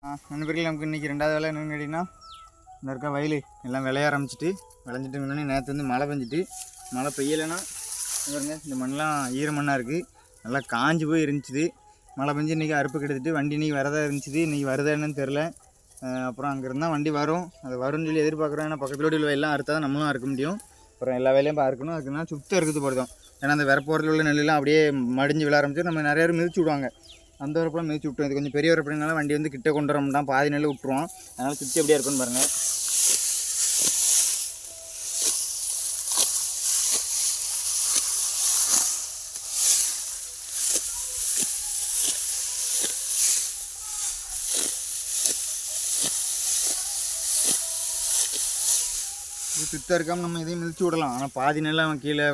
நண்பர்கள் நமக்கு இன்றைக்கி ரெண்டாவது வேலை என்னென்னு கேட்டிங்கன்னா, இந்த இருக்க வயல் எல்லாம் விளைய ஆரம்பிச்சிட்டு விளைஞ்சிட்டு முன்னாடி நேற்று வந்து மழை பெஞ்சிட்டு மழை பெய்யலைன்னா பாருங்க இந்த மண்ணெலாம் ஈர மண்ணாக இருக்குது, நல்லா காஞ்சி போய் இருந்துச்சு. மழை பெஞ்சு இன்றைக்கி அறுப்பு கெடுத்துட்டு வண்டி இன்றைக்கி வரதா இருந்துச்சு, இன்றைக்கி வருதா என்னன்னு தெரில. அப்புறம் அங்கே இருந்தால் வண்டி வரும், அது வரும்னு சொல்லி எதிர்பார்க்குறோம். ஏன்னா பக்கத்தில் உள்ள எல்லாம் அறுத்தா தான் நம்மளும் அறுக்க முடியும். அப்புறம் எல்லா வேலையும் அறுக்கணும், அதுக்குன்னா சுத்தம் இருக்குது போடுதோம். ஏன்னா அந்த வரப்போரத்தில் உள்ள நெல்லாம் அப்படியே மடிஞ்சு விழ ஆரம்பிச்சு நம்ம நிறைய பேர் மிதிச்சு விடுவாங்க. அந்த வரப்பெல்லாம் மிதிச்சு விட்டுரும். இது கொஞ்சம் பெரிய வரப்புனால வண்டி வந்து கிட்ட கொண்டு வரோம்னா பாதி நெல் விட்டுருவோம். அதனால் சுற்றி எப்படியா இருக்குன்னு பாருங்கள். இது சுத்தம் இருக்காமல் நம்ம இதையும் மிதிச்சு விடலாம். ஆனால் பாதி நெல்லை அவன் கீழே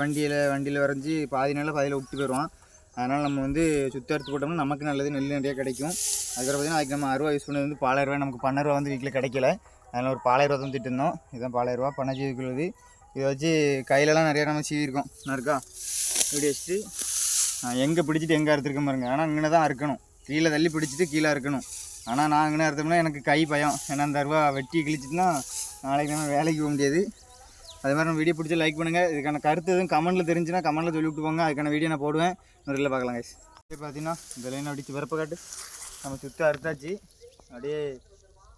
வண்டியில் வரைஞ்சி பாதி நெல்லை பாதியில் விட்டு போயிடுவான். அதனால் நம்ம வந்து சுத்தம் எடுத்து போட்டோம்னா நமக்கு நல்லது, நெல் நிறைய கிடைக்கும். அதுக்கப்புறம் பார்த்திங்கன்னா அதுக்கு நம்ம அருவா யூஸ் பண்ணது வந்து பாலாயிரரூவா, நமக்கு 12 வந்து வீட்டில் கிடைக்கல. அதனால் ஒரு பாலாயிரரூவா தான் திட்டு இருந்தோம். இதுதான் பாலாயிரரூவா பண்ணை சீவிக்குள்ளது. இதை வச்சு கையிலலாம் நிறையா நம்ம சீவிருக்கோம். நான் இருக்கா இப்படி வச்சுட்டு எங்கே பிடிச்சிட்டு எங்கே அறுத்துருக்க பாருங்க. ஆனால் இங்கே தான் அறுக்கணும், கீழே தள்ளி பிடிச்சிட்டு கீழே அறுக்கணும். ஆனால் நான் இங்கே அறுத்தோம்னா எனக்கு கை பயம். ஏன்னா அந்த அருவா வெட்டி கிழிச்சிட்டுனா நாளைக்கு நம்ம வேலைக்கு போக முடியாது. அது மாதிரி நம்ம வீடியோ பிடிச்சி லைக் பண்ணுங்கள். இதுக்கான கருத்து எதுவும் கமெண்ட்டில் தெரிஞ்சுன்னா கமெண்ட்டில் சொல்லிவிட்டு போங்க, அதுக்கான வீடியோ நான் போடுவேன். இன்னொரு பார்க்கலாம் கைஸ். பார்த்தீங்கன்னா இந்த லைன் அடித்து வரப்பு காட்டு நம்ம சுற்றி அறுத்தாச்சு. அப்படியே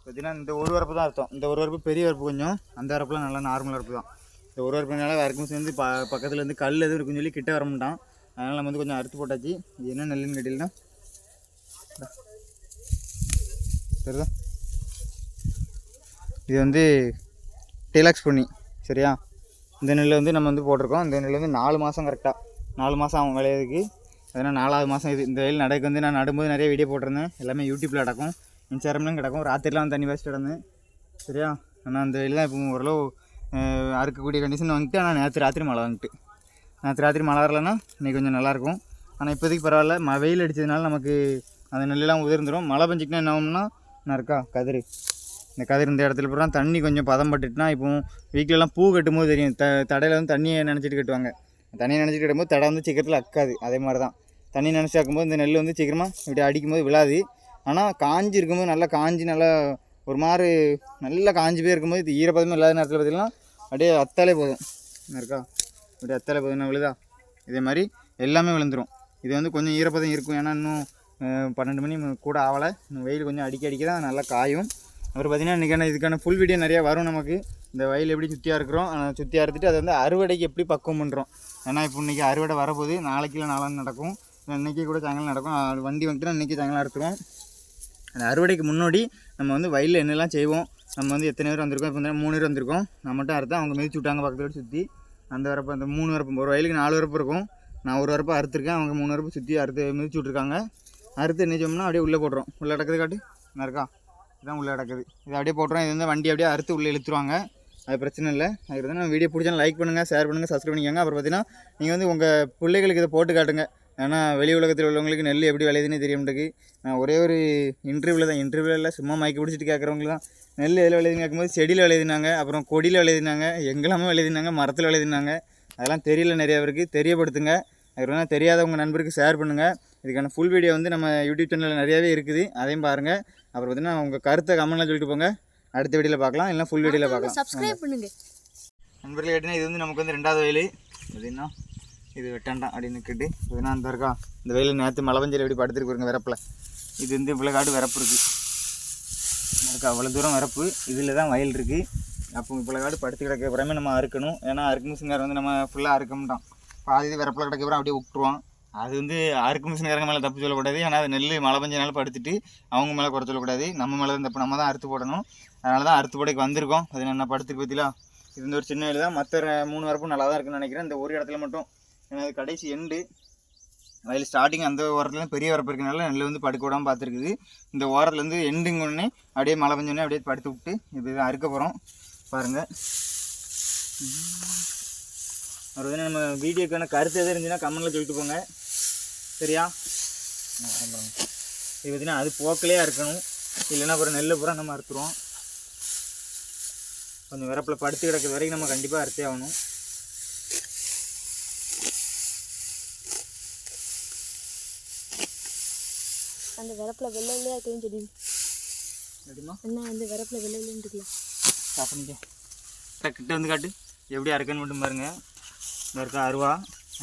பார்த்தீங்கன்னா இந்த ஒரு வரப்பு தான் அறுத்தோம். இந்த ஒரு வரப்பு பெரிய வரப்பு, கொஞ்சம் அந்த வரப்புலாம் நல்லா நார்மல் வரப்பு தான். இந்த ஒரு வரப்புனால வரைக்கும் சேர்ந்து பக்கத்தில் வந்து கல் எதுவும் இருக்குன்னு சொல்லி கிட்ட வர மாட்டான். அதனால் நம்ம வந்து கொஞ்சம் அறுத்து போட்டாச்சு. இது என்ன நெல்லுன்னு கேட்டீங்கன்னா சரிதா, இது வந்து டீலாக்ஸ் பண்ணி சரியா. இந்த நெல்லை வந்து நம்ம வந்து போட்டிருக்கோம். இந்த நெல் வந்து 4 மாதம் கரெக்டாக 4 மாதம் ஆகும் விளையாதுக்கு. அதனால் 4வது மாதம் இது. இந்த வெயில் நடக்கு வந்து நான் நடும்போது நிறைய வீடியோ போட்டிருந்தேன். எல்லாமே யூடியூப்பில் கிடக்கும், இன்ஸ்டாகிராம்லையும் கிடக்கும். ராத்திரிலாம் வந்து தண்ணி வச்சுட்டு கிடந்தேன் சரியா. ஆனால் அந்த வெயில் தான் இப்போ ஓரளவு அறுக்கக்கூடிய கண்டிஷன் வந்துட்டு. ஆனால் நேற்று ராத்திரி மழை வந்துட்டு, நேற்று ராத்திரி மழை வரலன்னா இன்றைக்கி கொஞ்சம் நல்லாயிருக்கும். ஆனால் இப்போதைக்கு பரவாயில்ல, வெயில் அடித்ததுனால நமக்கு அந்த நெல்லெலாம் உதிர்ந்துடும். மழை பெஞ்சிக்கினா என்ன ஆகும்னா நான் இருக்கா கதிர், இந்த கதிர் இந்த இடத்துல பூரா தண்ணி கொஞ்சம் பதம் பட்டுட்டுனா இப்போ வீட்டிலலாம் பூ கட்டும் போது தெரியும், தடையில் வந்து தண்ணியை நினச்சிட்டு கட்டுவாங்க. தண்ணியை நினச்சிட்டு கட்டும்போது தடை வந்து சீக்கிரத்தில் அக்காது. அதே மாதிரி தான் தண்ணி நினச்சி ஆக்கும்போது இந்த நெல் வந்து சீக்கிரமாக இப்படி அடிக்கும்போது விழாது. ஆனால் காஞ்சி இருக்கும்போது நல்லா காஞ்சி நல்லா ஒரு மாதிரி நல்லா காஞ்சி போய் இருக்கும்போது இது ஈரப்பதமே இல்லாத நேரத்தில் பார்த்திங்கன்னா அப்படியே அத்தாலே போதும் இருக்கா, அப்படியே அத்தாலே போதும்னா விழுதா. இதே மாதிரி எல்லாமே விழுந்துடும். இது வந்து கொஞ்சம் ஈரப்பதம் இருக்கும். ஏன்னா இன்னும் 12 மணி கூட ஆகலை. இன்னும் வெயில் கொஞ்சம் அடிக்க தான் நல்லா காயும். அப்புறம் பார்த்திங்கன்னா இன்றைக்கான இதுக்கான ஃபுல் வீடியோ நிறையா வரும் நமக்கு. இந்த வயல் எப்படி சுற்றியாக இருக்கிறோம், சுற்றியாக அறுத்துட்டு அதை வந்து அறுவடைக்கு எப்படி பக்குவம் பண்ணுறோம். ஏன்னா இப்போ இன்றைக்கி அறுவடை வரப்போகுது, நாளைக்கு இல்லை நாளான்னு நடக்கும், இன்றைக்கி கூட சாயங்காலம் நடக்கும். வண்டி வந்துட்டுனா இன்றைக்கி சாயங்காலம் அறுத்துருவோம். அந்த அறுவடைக்கு முன்னாடி நம்ம வந்து வயலில் என்னெல்லாம் செய்வோம், நம்ம வந்து எத்தனை பேர் வந்திருக்கோம். இப்போ வந்து 3 பேர் வந்திருக்கோம். நம்ம மட்டும் அறுத்தா அவங்க மிதிச்சு விட்டாங்க பக்கத்தோடு சுற்றி. அந்த வரப்பு அந்த 3 வரப்பு, ஒரு வயலுக்கு 4 வரப்பு இருக்கும். நான் ஒரு வரப்பு அறுத்துருக்கேன், அவங்க 3 வரப்பு சுற்றி மிதிச்சு விட்ருக்காங்க. அறுத்து நினைச்சோம்னா அப்படியே உள்ளே போட்டுரும். உள்ளே கிடக்குது காட்டு என்ன இருக்கா, இதான் உள்ளே கிடக்குது. இது அப்படியே போட்டுரும். இது வந்து வண்டி அப்படியே அறுத்து உள்ளே இழுத்துருவாங்க, அது பிரச்சனை இல்லை. அதுக்கு வந்து வீடியோ பிடிச்சா லைக் பண்ணுங்கள், ஷேர் பண்ணுங்கள், சப்ஸ்கிரைப் பண்ணிக்கோங்க. அப்புறம் பார்த்தீங்கன்னா நீங்கள் வந்து உங்கள் பிள்ளைகளுக்கு இதை போட்டு காட்டுங்க. ஏன்னா வெளி உலகத்தில் உள்ளவங்களுக்கு நெல் எப்படி விளையுதுன்னு தெரிய மாட்டேங்குது. நான் ஒரே ஒரு இன்டர்வியூவில் சும்மா மயக்க பிடிச்சிட்டு கேட்குறவங்களுக்கு தான் நெல் எதில் விளையுதுன்னு கேட்கும்போது செடியில் விளையுதுனாங்க, அப்புறம் கொடியில் விளையுதுனாங்க, எங்கெல்லாமே விளையுதுனாங்க, மரத்தில் விளையுதுனாங்க. அதெல்லாம் தெரியல, நிறையா பேருக்கு தெரியப்படுத்துங்க. அதுக்கு தெரியாதவங்க நண்பருக்கு ஷேர் பண்ணுங்கள். இதுக்கான ஃபுல் வீடியோ வந்து நம்ம யூடியூப் சேனலில் நிறையாவே இருக்குது, அதையும் பாருங்கள். அப்புறம் பார்த்தீங்கன்னா உங்கள் கருத்தை கமெண்ட்டில் சொல்லிட்டு போங்க. அடுத்த வீடியோவில் பார்க்கலாம், இல்லை ஃபுல் வீடியோவில் பார்க்கலாம். சப்ஸ்கிரைப் பண்ணுங்க நண்பர்களே. கேட்டிங்கன்னா இது வந்து நமக்கு வந்து 2வது வயல். அப்படின்னா இது வெட்டாண்டாம் அப்படின்னு நிற்கிட்டு இதுனா அந்த இருக்கா. இந்த வயல் நேற்று மழை பெஞ்சல் எப்படி படுத்துருக்கு பாருங்க வரப்பில். இது வந்து இவ்வளோ காடு வரப்பு இருக்குது எனக்கு, அவ்வளோ தூரம் வரப்பு. இதில் தான் வயல் இருக்குது. அப்போ இவ்வளோ காடு படுத்து கிடக்க அப்புறமே நம்ம அறுக்கணும். ஏன்னா அறுக்கு மிஷின்காரர் வந்து நம்ம ஃபுல்லாக அறுக்க மாட்டோம், பாதி வரப்பில் கிடக்க அப்புறம் அப்படியே விட்டுருவான். அது வந்து அறுக்கு மிஷின்காரங்க மேலே தப்பு சொல்லக்கூடாது. ஏன்னா அது நெல் மழை பெஞ்சனால படுத்துட்டு அவங்க மேலே குறை சொல்லக்கூடாது, நம்ம மேலே தான் தப்பு, நம்ம தான் அறுத்து போடணும். அதனால தான் அறுத்து போடைக்கு வந்திருக்கோம். அது என்ன படுத்துக்கு பற்றிலா. இது வந்து ஒரு சின்ன வயல் தான், மற்ற 3 வரப்பும் நல்லா தான் இருக்குன்னு நினைக்கிறேன். இந்த ஒரு இடத்துல மட்டும், ஏன்னா அது கடைசி எண்டு வயல் ஸ்டார்டிங் அந்த ஓரத்துலேருந்து பெரிய வரப்பு இருக்கிறனால நெல் வந்து படுக்க விடாமல் பார்த்துருக்குது. இந்த ஓரத்துலேருந்து எண்டுங்க உடனே அப்படியே மழை பெஞ்சோடனே அப்படியே படுத்து விட்டு இப்போ அறுக்க போகிறோம் பாருங்கள். அது வந்து நம்ம வீடியோக்கான கருத்து எது இருந்துச்சுன்னா கமெண்ட்டில் சொல்லிட்டு போங்க சரியா. இது பார்த்திங்கன்னா அது போக்கிலே இருக்கணும், இல்லைன்னா அப்புறம் நெல் பூரா நம்ம அறுத்துருவோம். கொஞ்சம் வரப்பில் படுத்து கிடக்கிற வரைக்கும் நம்ம கண்டிப்பாக அறுத்தே ஆகணும். அந்த வரப்பில் வெள்ளை வெள்ளையாக இருக்குன்னு சொல்லி எப்படிமா என்ன வந்து வரப்பில் வெளியிலன்ட்டுக்கலாம் சாப்பிடுங்க கிட்ட வந்து காட்டு எப்படி அறுக்கன்னு மட்டும் பாருங்க. இந்த இருக்க அருவா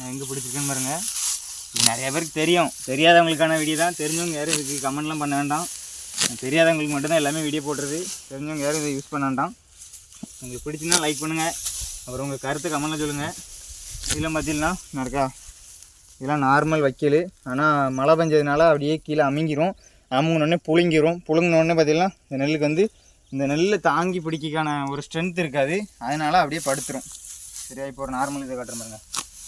எங்கே பிடிச்சிருக்குன்னு பாருங்க. இது நிறைய பேருக்கு தெரியும், தெரியாதவங்களுக்கான வீடியோ தான். தெரிஞ்சவங்க யாரும் இதுக்கு கமெண்ட்லாம் பண்ண வேண்டாம். தெரியாதவங்களுக்கு மட்டும்தான் எல்லாமே வீடியோ போடுறது. தெரிஞ்சவங்க யாரும் இதை யூஸ் பண்ண வேண்டாம். உங்களுக்கு பிடிச்சுன்னா லைக் பண்ணுங்கள், அப்புறம் உங்கள் கருத்தை கமெண்ட்டில் சொல்லுங்கள். இதெல்லாம் பார்த்தீங்கன்னா இருக்கா, இதெல்லாம் நார்மல் வைக்கல். ஆனால் மழை பெஞ்சதுனால அப்படியே கீழே அமுங்கிரும். அமுங்கினோடனே புழுங்கினோடனே பார்த்தீங்கன்னா இந்த நெல்லுக்கு வந்து இந்த நெல்லை தாங்கி பிடிக்கான ஒரு ஸ்ட்ரென்த் இருக்காது, அதனால் அப்படியே படுத்துரும். சரியா, இப்போ ஒரு நார்மல் இதை காட்டுற பாருங்க.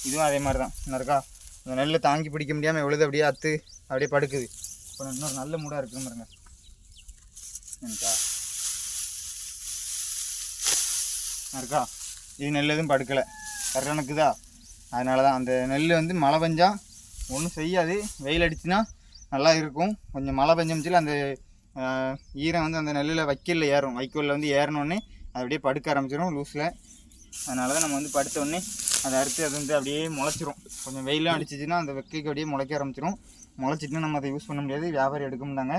இதுவும் அதே மாதிரி தான் இருக்கா, இந்த நெல்லை தாங்கி பிடிக்க முடியாமல் எவ்வளோது அப்படியே அத்து அப்படியே படுக்குது. இப்போ இன்னொரு நல்ல மூடாக இருக்குன்னு பாருங்க. இருக்கா, இது நெல் எதுவும் படுக்கலை, கரெக்டாக இருக்குதா. அதனால தான் அந்த நெல் வந்து மழை பெஞ்சால் ஒன்றும் செய்யாது, வெயில் அடிச்சுன்னா நல்லா இருக்கும். கொஞ்சம் மழை பெஞ்சமிச்சில் அந்த ஈரம் வந்து அந்த நெல்லில் வைக்கலில் ஏறும், வைக்கோலில் வந்து ஏறினோடனே அது அப்படியே படுக்க ஆரம்பிச்சிடும் லூஸில். அதனால தான் நம்ம வந்து படுத்தோடனே அதை அறுத்து அது வந்து அப்படியே முளைச்சிரும். கொஞ்சம் வெயிலாம் அடிச்சிச்சின்னா அந்த வெக்கைக்கு அப்படியே முளைக்க ஆரம்பிச்சிடும். முளைச்சிட்டுனா நம்ம அதை யூஸ் பண்ண முடியாது, வியாபாரி எடுக்க முடியாங்க.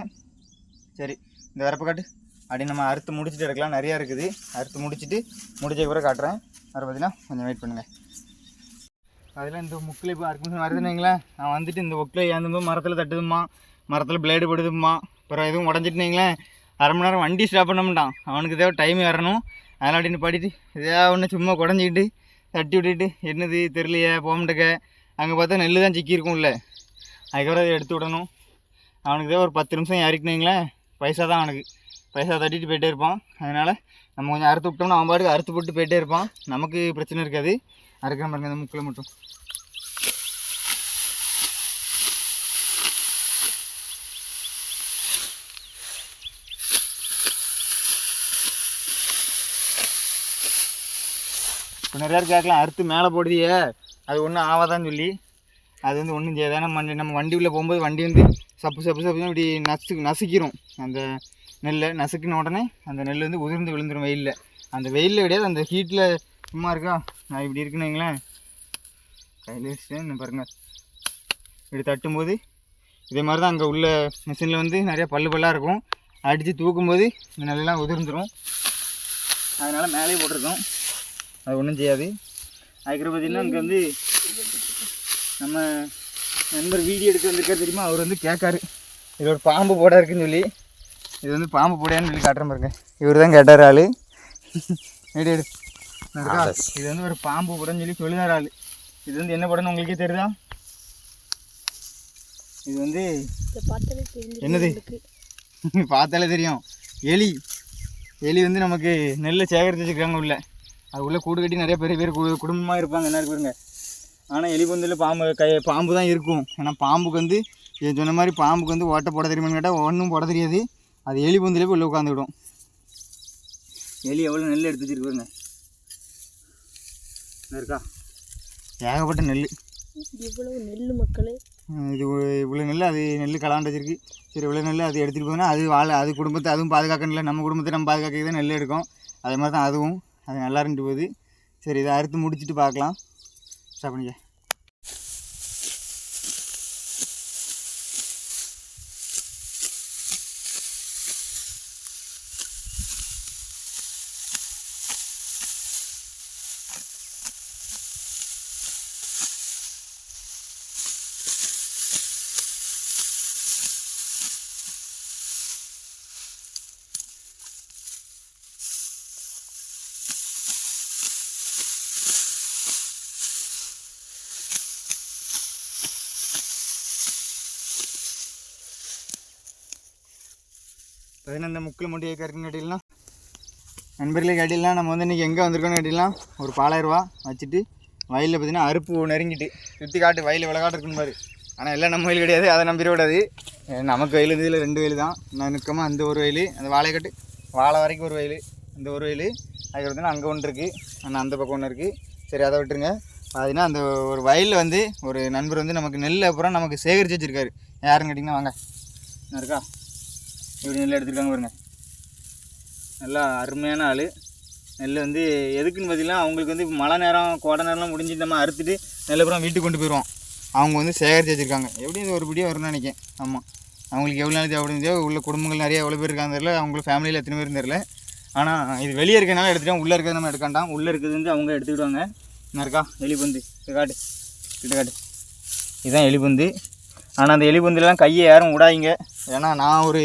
சரி, இந்த வரப்பு காட்டு. அப்படி நம்ம அறுத்து முடிச்சுட்டு எடுக்கலாம், நிறையா இருக்குது. அறுத்து முடிச்சுட்டு முடிச்ச பிறகு காட்டுறேன். வர பார்த்தீங்கன்னா கொஞ்சம் வெயிட் பண்ணுங்கள். அதெல்லாம் இந்த முக்கில் இப்போ அறுக்குன்னு வருதுன்னு நான் வந்துட்டு இந்த ஒக்கில் ஏந்தும்போது மரத்தில் தட்டுதும்மா, மரத்தில் பிளேடு படுதும்மா. அப்புறம் எதுவும் உடஞ்சிட்டுனீங்களேன், அரை மணி நேரம் வண்டி ஸ்டாப் பண்ண மாட்டான். அவனுக்கு தேவை டைம் ஏறணும். அதனால் அப்படின்னு பாடிட்டு இதே ஒன்று சும்மா குடஞ்சிக்கிட்டு தட்டி விட்டுட்டு என்னது தெரியலையே போகமாட்டேக்க. அங்கே பார்த்தா நெல் தான் சிக்கியிருக்கும் இல்லை, அதுக்கப்புறம் அதை எடுத்து விடணும். அவனுக்கு தேவை ஒரு 10 நிமிஷம் இறக்கினீங்களேன், பைசா தான் அவனுக்கு. பைசா தட்டிட்டு போயிட்டே இருப்பான். அதனால் நம்ம கொஞ்சம் அறுத்து விட்டோம்னா அவன் பாட்டுக்கு அறுத்து போட்டு போயிட்டே இருப்பான், நமக்கு பிரச்சனை இருக்காது. அறுக்கிற பாருங்க அந்த முக்கில் மட்டும். இப்போ நிறையா கேட்கலாம், அறுத்து மேலே போடுதியே அது ஒன்றும் ஆகாதான்னு சொல்லி. அது வந்து ஒன்றும் செய்யாதான. நம்ம வண்டி உள்ளே போகும்போது வண்டி வந்து சப்பு சப்பு சப்பு இப்படி நசுக்கிரும். அந்த நெல்லை நசுக்கின உடனே அந்த நெல் வந்து உதிர்ந்து விழுந்துடும் வெயிலில். அந்த வெயிலில் கிடையாது, அந்த ஹீட்டில் சும்மா இருக்கா. நான் இப்படி இருக்குன்னு வைங்களேன், கையில் வச்சுட்டேன் பாருங்கள். இப்படி தட்டும்போது இதே மாதிரி தான் அங்கே உள்ள மிஷினில் வந்து நிறையா பல்லாக இருக்கும். அடித்து தூக்கும்போது இந்த நெல்லாம் உதிர்ந்துடும். அதனால் மேலே போட்டிருக்கோம், அது ஒன்றும் செய்யாது. அதுக்கப்புறம் பார்த்திங்கன்னா இங்கே வந்து நம்ம நண்பர் வீடியோ எடுக்க வந்திருக்காரு தெரியுமா, அவர் வந்து கேட்காரு இது ஒரு பாம்பு போட இருக்குன்னு சொல்லி. இது வந்து பாம்பு போடையான்னு சொல்லி காட்டுற பாருங்க. இவர் தான் கேட்டார் ஆள். எடு இது வந்து ஒரு பாம்பு போடன்னு சொல்லி சொல்லுதார் ஆள். இது வந்து என்ன படம்னு உங்களுக்கே தெரியுதா? இது வந்து என்னது பார்த்தாலே தெரியும், எலி. எலி வந்து நமக்கு நெல்லை சேகரித்து வச்சுருக்காங்க உள்ள. அது உள்ளே கூடு கட்டி நிறைய பெரிய பேர் குடும்பமாக இருப்பாங்க, என்ன இருக்குங்க. ஆனால் எலி பொந்தில் பாம்பு தான் இருக்கும். ஏன்னா பாம்புக்கு வந்து சொன்ன மாதிரி பாம்புக்கு வந்து ஓட்டை போட தெரியுமான்னு கேட்டால் ஒன்றும் போட தெரியாது. அது எலி பொந்திலே போய் உள்ளே உட்காந்துவிடும். எலி எவ்வளோ நெல் எடுத்து வச்சுருக்குங்க இருக்கா, ஏகப்பட்ட நெல். இவ்வளோ நெல் மக்களே, இது இவ்வளோ நெல், அது நெல் கலாண்டு வச்சிருக்கு. சரி, இவ்வளோ நெல் அது எடுத்துகிட்டு போனால் அது குடும்பத்தை அதுவும் பாதுகாக்கணும்ல. நம்ம குடும்பத்தை நம்ம பாதுகாக்க தான் நெல் எடுக்கும். அதே மாதிரி தான் அதுவும், அது நல்லா இருந்துட்டு போகுது. சரி, இதை அறுத்து முடிச்சுட்டு பார்க்கலாம். ஸ்டாப் பண்ணிக்க. பதினெண்டு முக்கில் முடியை கருக்குன்னு கேட்டிங்கன்னா நண்பர்களே, கேட்டிலாம் நம்ம வந்து இன்றைக்கி எங்கே வந்திருக்கோன்னு கேட்டிலாம் ஒரு 4000 ரூபா வச்சுட்டு வயலில் பார்த்திங்கன்னா அறுப்பு நெருங்கிட்டு சுற்றி காட்டு வயலில் விளக்காட்டு இருக்குன்னு பாரு. ஆனால் எல்லாம் நம்ம வயல் கிடையாது, அதை நம்பிடக்கூடாது. நமக்கு வயல் இதில் 2 வயல் தான். நான் நிற்காமல் அந்த ஒரு வயல், அந்த வாழைக்கட்டு வாழை வரைக்கும் ஒரு வயல், இந்த ஒரு வயல். அதுக்கு பார்த்தீங்கன்னா அங்கே ஒன்று இருக்குது, ஆனால் அந்த பக்கம் ஒன்று இருக்குது. சரி, அதை விட்டுருங்க. பார்த்தீங்கன்னா அந்த ஒரு வயலில் வந்து ஒரு நண்பர் வந்து நமக்கு நெல் அப்புறம் நமக்கு சேகரித்து வச்சுருக்காரு. யாருன்னு கேட்டிங்கன்னா வாங்க இருக்கா, இப்படி நெல் எடுத்துருக்காங்க பாருங்க. நல்லா அருமையான ஆள். நெல் வந்து எதுக்குன்னு பார்த்தீங்கன்னா அவங்களுக்கு வந்து இப்போ மழை நேரம் கோடை நேரம்லாம் முடிஞ்சு நம்ம அறுத்துட்டு நெல் அப்புறம் வீட்டுக்கு கொண்டு போயிடுவோம். அவங்க வந்து சேகரித்து வச்சுருக்காங்க. எப்படியும் இது ஒரு பிடியாக வரும்னு நினைக்கிறேன். ஆமாம், அவங்களுக்கு எவ்வளோ நாள் தேவைப்படுதோ, உள்ள குடும்பங்கள் நிறைய எவ்வளோ பேர் இருக்காங்க தெரியல, அவங்களுக்கு ஃபேமிலியில் எத்தனை பேர் தெரியல. ஆனால் இது வெளியே இருக்கனால எடுத்துட்டோம், உள்ளே இருக்கிறது நம்ம எடுக்காண்டாம். உள்ளே இருக்கிறது வந்து அவங்க எடுத்துக்கிடுவாங்க. என்ன இருக்கா எலிபந்து காட்டு கிட்ட காட்டு, இதுதான் எலிபந்து. ஆனால் அந்த எலிபந்துலாம் கையை யாரும் விடாதீங்க. ஏன்னா நான் ஒரு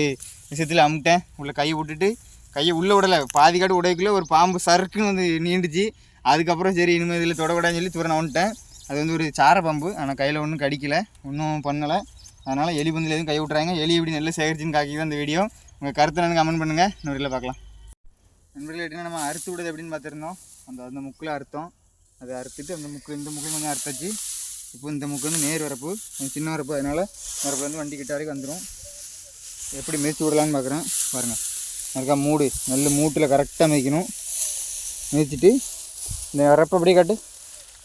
விஷயத்தில் அமுட்டேன், உள்ள கையை விட்டுட்டு கையை உள்ளே விடலை, பாதி காட்டு உடையக்குள்ளே ஒரு பாம்பு சறுக்குன்னு வந்து நீண்டுச்சு. அதுக்கப்புறம் சரி இனிமேல் இதில் தொடக்கூடாதுன்னு சொல்லி தூரம் வந்துட்டேன். அது வந்து ஒரு சார பாம்பு, ஆனால் கையில் ஒன்றும் கடிக்கலை, ஒன்றும் பண்ணலை. அதனால் எலிபந்தில் எதுவும் கை விட்றாங்க. எலி எப்படி நெல்லை சேகரிச்சின்னு காக்கி தான் இந்த வீடியோ. உங்கள் கருத்தை எனக்கு கமெண்ட் பண்ணுங்கள், இன்னொரு பார்க்கலாம். நண்பர்களே, எப்படின்னா நம்ம அறுத்து விடுறது எப்படின்னு பார்த்துருந்தோம். அந்த முக்கில் அறுத்தோம், அதை அறுத்துட்டு அந்த இந்த முக்கில் கொஞ்சம் அறுத்தாச்சு. இப்போ இந்த முக்கு வந்து நேர் வரப்பு, சின்ன வரப்பு, அதனால் வரப்பு வந்து வண்டி கிட்ட வரைக்கும் வந்துடும். எப்படி மிதித்து விடலான்னு பார்க்குறேன் பாருங்கள். அதுக்கா மூடு நெல் மூட்டில் கரெக்டாக மிதிக்கணும். மிதிச்சுட்டு இந்த வரப்பை அப்படியே காட்டு.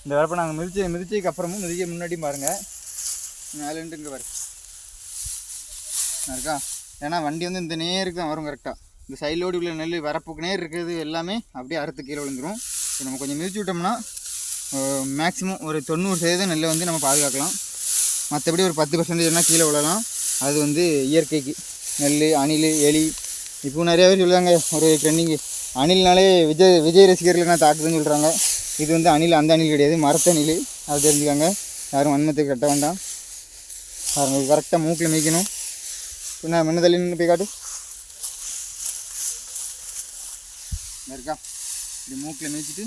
இந்த வரப்பை நாங்கள் மிதிச்சதுக்கு அப்புறமும் மிதிக்க முன்னாடியும் பாருங்கள், மேலேண்டு இங்கே பாரு இருக்கா. ஏன்னா வண்டி வந்து இந்த நேருக்கு தான் வரும் கரெக்டாக. இந்த சைடோடு உள்ள நெல் வரப்புக்கு நேர் இருக்கிறது எல்லாமே அப்படியே அறுத்து கீழே விழுந்துடும். இப்போ நம்ம கொஞ்சம் மிதிச்சு விட்டோம்னா மேக்ஸிமம் ஒரு 90% நெல்லை வந்து நம்ம பாதுகாக்கலாம். மற்றபடி ஒரு 10% கீழே விழலாம். அது வந்து இயற்கைக்கு. நெல், அணில், எலி, இப்போ நிறையா பேர் சொல்லுவாங்க ஒரு ட்ரெண்டிங்கு, அணில்னாலே விஜய் ரசிகர்கள் நான் தாக்குதுன்னு சொல்கிறாங்க. இது வந்து அணில், அந்த அணில் கிடையாது, மரத்த அணில். அது தெரிஞ்சுக்காங்க, யாரும் வன்மத்துக்கு கட்ட வேண்டாம். அது கரெக்டாக மூக்கில் மிதிக்கணும். பின்ன முன்ன தள்ளி நின்று போய் காட்டு இருக்கா. இப்படி மூக்கில் மிதிச்சுட்டு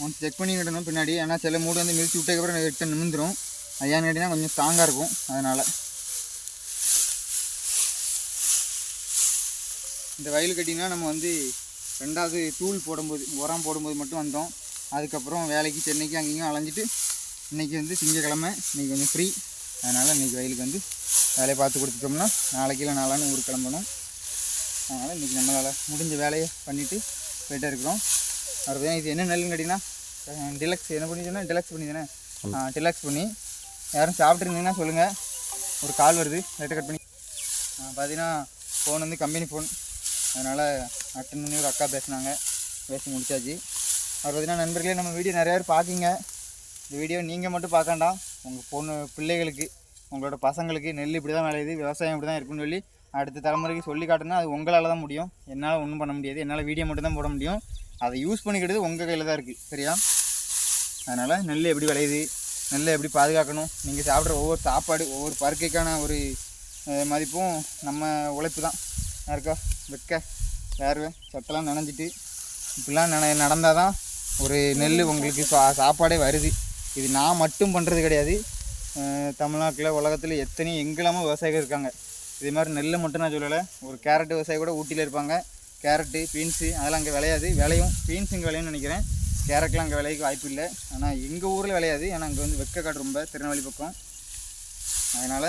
ஒன்று செக் பண்ணிக்கிட்டணும் பின்னாடி. ஏன்னா சில மூடு வந்து மிதிச்சு விட்டதுக்கப்புறம் எட்டு நிமிந்துடும். அது ஏன்னு கேட்டிங்கன்னா கொஞ்சம் ஸ்ட்ராங்காக இருக்கும். அதனால் இந்த வயல் கட்டிங்கன்னா நம்ம வந்து 2வது தூள் போடும்போது, உரம் போடும்போது மட்டும் வந்தோம். அதுக்கப்புறம் வேலைக்கு சென்னைக்கு அங்கேயும் அலைஞ்சிட்டு இன்றைக்கி வந்து திங்கக்கிழமை, இன்றைக்கி கொஞ்சம் ஃப்ரீ. அதனால் இன்றைக்கி வயலுக்கு வந்து வேலையை பார்த்து கொடுத்துட்டோம்னா நாளைக்கு இல்லை நாளான்னு ஊருக்கு கிளம்பணும். அதனால் இன்றைக்கி நம்மளால் முடிஞ்ச வேலையை பண்ணிவிட்டு போய்ட்டே இருக்கிறோம். அதுதான் இது என்ன நெல்லுன்னு கேட்டிங்கன்னா டிலக்ஸ். என்ன பண்ணி சொன்னால் டிலக்ஸ் பண்ணி தானே, டிலக்ஸ் பண்ணி. யாரும் சாப்பிட்ருந்தீங்கன்னா சொல்லுங்கள், ஒரு கால் வருது, லைட்டை கட் பண்ணி. பார்த்தீங்கன்னா ஃபோன் வந்து கம்பெனி ஃபோன், அதனால் அட்டன் பண்ணி ஒரு அக்கா பேசினாங்க, பேசி முடிச்சாச்சு. அது பார்த்தீங்கன்னா நண்பர்களே, நம்ம வீடியோ நிறையா பேர் பார்க்கிங்க. இந்த வீடியோ நீங்கள் மட்டும் பார்க்காண்டாம், உங்கள் பிள்ளைகளுக்கு, உங்களோட பசங்களுக்கு நெல் இப்படி தான் விளையுது, விவசாயம் இப்படி தான் இருக்குன்னு சொல்லி அடுத்த தலைமுறைக்கு சொல்லி காட்டுனா அது உங்களால் தான் முடியும். என்னால் ஒன்றும் பண்ண முடியாது. என்னால் வீடியோ மட்டும் தான் போட முடியும். அதை யூஸ் பண்ணிக்கிட்டது உங்கள் கையில் தான் இருக்குது, சரியா? அதனால் நெல் எப்படி விளையுது, நெல்லை எப்படி பாதுகாக்கணும், நீங்கள் சாப்பிட்ற ஒவ்வொரு சாப்பாடு, ஒவ்வொரு பருக்கைக்கான ஒரு மதிப்பும் நம்ம உழைப்பு தான் இருக்கா. வெக்க வேர்வை சட்டெல்லாம் நனைஞ்சிட்டு இப்படிலாம் நடந்தால் தான் ஒரு நெல் உங்களுக்கு சாப்பாடே வருது. இது நான் மட்டும் பண்ணுறது கிடையாது. தமிழ்நாட்டில், உலகத்தில் எத்தனையும் எங்கெல்லாமோ விவசாயிகள் இருக்காங்க. இதே மாதிரி நெல்லை மட்டும் நான் சொல்லலை, ஒரு கேரட்டு விவசாயி கூட ஊட்டியில் இருப்பாங்க. கேரட்டு, பீன்ஸு அதெல்லாம் அங்கே விளையாது, விளையும். பீன்ஸ் இங்கே விளையும்னு நினைக்கிறேன், கேரட்லாம் அங்கே விளையிக்கு வாய்ப்பு இல்லை. ஆனால் எங்கள் ஊரில் விளையாது, ஏன்னா அங்கே வந்து வெக்கக்காடு ரொம்ப, திருநெல்வேலி பக்கம். அதனால்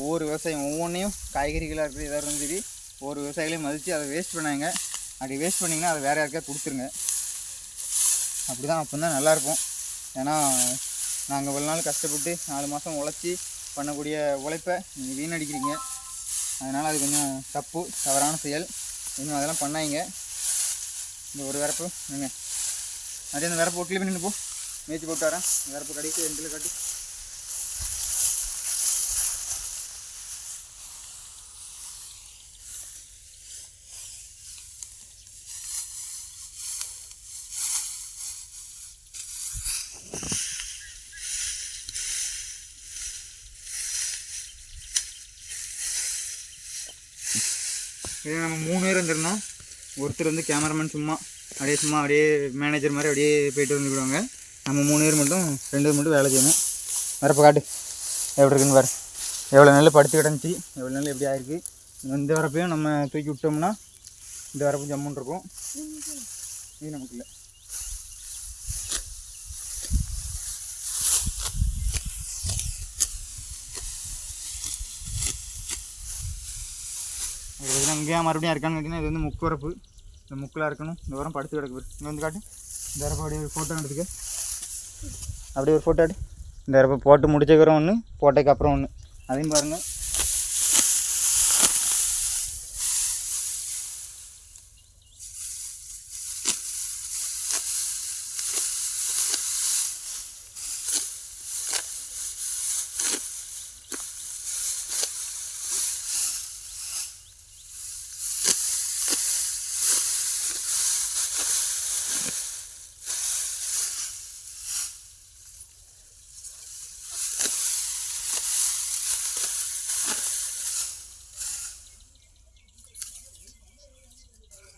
ஒவ்வொரு விவசாயம் ஒவ்வொன்றையும், காய்கறிகளாக இருக்குது எதாவது இருந்தாலும் சரி, ஒவ்வொரு விவசாயிகளையும் மதித்து அதை வேஸ்ட் பண்ணாங்க. அப்படி வேஸ்ட் பண்ணிங்கன்னா அதை வேறு யாருக்கா கொடுத்துருங்க. அப்படி தான், அப்போ தான் நல்லாயிருக்கும். ஏன்னா நாங்கள் இவ்வளோ நாள் கஷ்டப்பட்டு 4 மாதம் உழைச்சி பண்ணக்கூடிய உழைப்பை நீங்கள் வீணடிக்கிறீங்க. அதனால் அது கொஞ்சம் தப்பு, தவறான செயல். இன்னும் அதெல்லாம் பண்ணாங்க. இந்த ஒரு வரப்பு நீங்கள் அதே அந்த வரப்பு ஒட்டிலே பண்ணி போ, மேய்ச்சி போட்டு வரேன். இந்த வரப்பு கடைசி ரெண்டில் காட்டி. இதே நம்ம 3 பேர் வந்துருந்தோம். ஒருத்தர் வந்து கேமராமேன் சும்மா அப்படியே மேனேஜர் மாதிரி அப்படியே போய்ட்டு வந்துக்கிடுவாங்க. நம்ம 3 பேர் மட்டும் 2 பேர் மட்டும் வேலை செய்யணும். வரப்போ காட்டு எப்படி இருக்குன்னு பாரு. எவ்வளோ நெல் படுத்து கிடந்துச்சு, எவ்வளோ நெல் எப்படி ஆயிருக்கு. இந்த வரப்பையும் நம்ம தூக்கி விட்டோம்னா இந்த வரப்பு ஜம்முன்னு இருக்கும். இது நமக்கு இல்லை. அங்கேயா மறுபடியும் இருக்கான்னு கேட்டிங்கன்னா, இது வந்து முக்கு வரப்பு. இந்த முக்கில் இருக்கணும். இந்த வாரம் படுத்து கிடக்கு. இங்கே வந்து காட்டு. இந்த வரப்பு அப்படியே ஒரு ஃபோட்டோ எடுத்துக்க, அப்படியே ஒரு ஃபோட்டோ எடு. இந்த வரப்பு போட்டு முடிச்சக்கப்புறம் ஒன்று, போட்டதுக்கு அப்புறம் ஒன்று, அதையும் பாருங்கள்.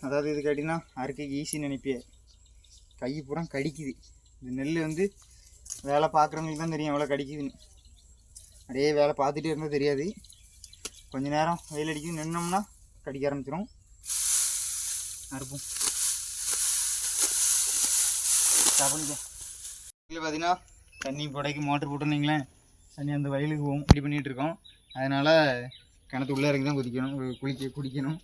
அதாவது இது கேட்டிங்கன்னா அறுக்க ஈஸின்னு நினைப்பியே, கை பூரா கடிக்குது. இந்த நெல் வந்து வேலை பார்க்குறவங்களுக்கு தான் தெரியும் எவ்வளோ கடிக்குதுன்னு. அப்படியே வேலை பார்த்துட்டே இருந்தால் தெரியாது, கொஞ்ச நேரம் வெயில் அடிக்கும் நின்னோம்னா கடிக்க ஆரம்பிச்சிடும். அறுப்போம். சாப்பிடுங்க. இதில் பார்த்தீங்கன்னா தண்ணி புடைக்கு மோட்டர் போட்டுருந்தீங்களேன், தண்ணி அந்த வயலுக்கு போகும். ரெடி பண்ணிகிட்ருக்கோம். அதனால் கிணத்து உள்ளே இறங்கி தான் குதிக்கணும், குடிக்கணும்.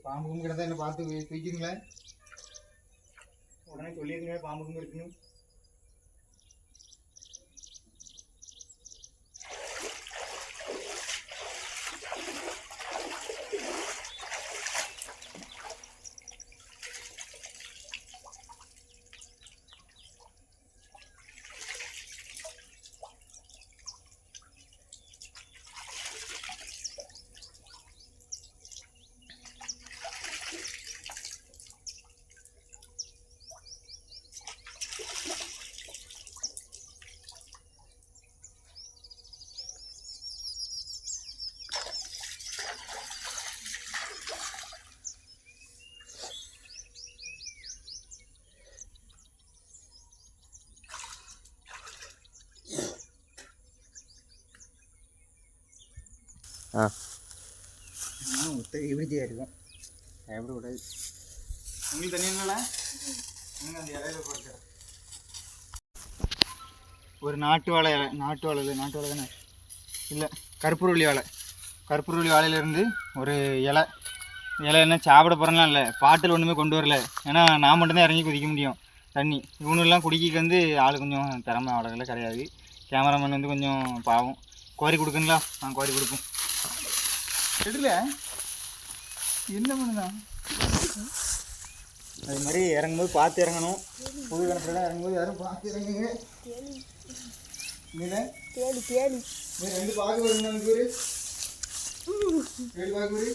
பாம்புக்கும் கிடந்தா என்ன பார்த்து தூக்கிங்களேன், உடனே சொல்லிடுங்க பாம்புக்கும் இருக்குன்னு. இப்படியே இருக்கும், பயப்படக்கூடாது. உங்களுக்கு தண்ணி என்னல அந்த இலையில போட்டு ஒரு நாட்டு வாழை இலை, நாட்டு வாழை தானே, இல்லை கற்பூரவள்ளி வாழை. கற்பூரவள்ளி வாழையிலேருந்து ஒரு இலை என்ன சாப்பிட போகிறேன்னா இல்லை, பாட்டில் ஒன்றுமே கொண்டு வரல. ஏன்னா நான் மட்டும்தான் இறங்கி குதிக்க முடியும் தண்ணி. இவனுலாம் குடிக்க வந்து ஆள் கொஞ்சம் திறமை அவ்வளோகள கிடையாது. கேமராமேன் வந்து கொஞ்சம் பாவம். கோரி கொடுக்குங்களா? கோரி கொடுப்போம். எடுல என்ன பண்ணுதா? அது மாதிரி இறங்கும்போது பார்த்து இறங்கணும். புது கிணத்துல இறங்கும்போது யாரும் பார்த்து இறங்குங்க. தேடி தேடி ரெண்டு பார்க்க வருங்க. நமக்கு ஒரு தேடி பார்க்க வரு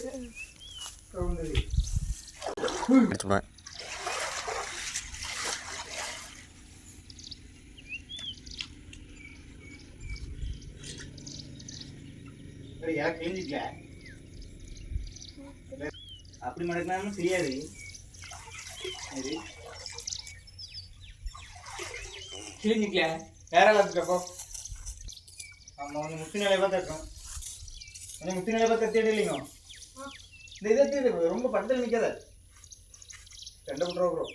கிழிஞ்சிக்கல. அப்படி மடக்கினாலும் தெரியாது. கிழிஞ்சிக்கல வேற அளவுக்கு. ஆமாம், கொஞ்சம் முத்து நிலையை பார்த்து இருக்கோம். கொஞ்சம் முத்து நிலையை பார்த்து தேடி இல்லைங்க. இந்த இதை தேடி ரொம்ப பட்டத்தில் நிற்காத. 2 ரூபா ப்ரோ.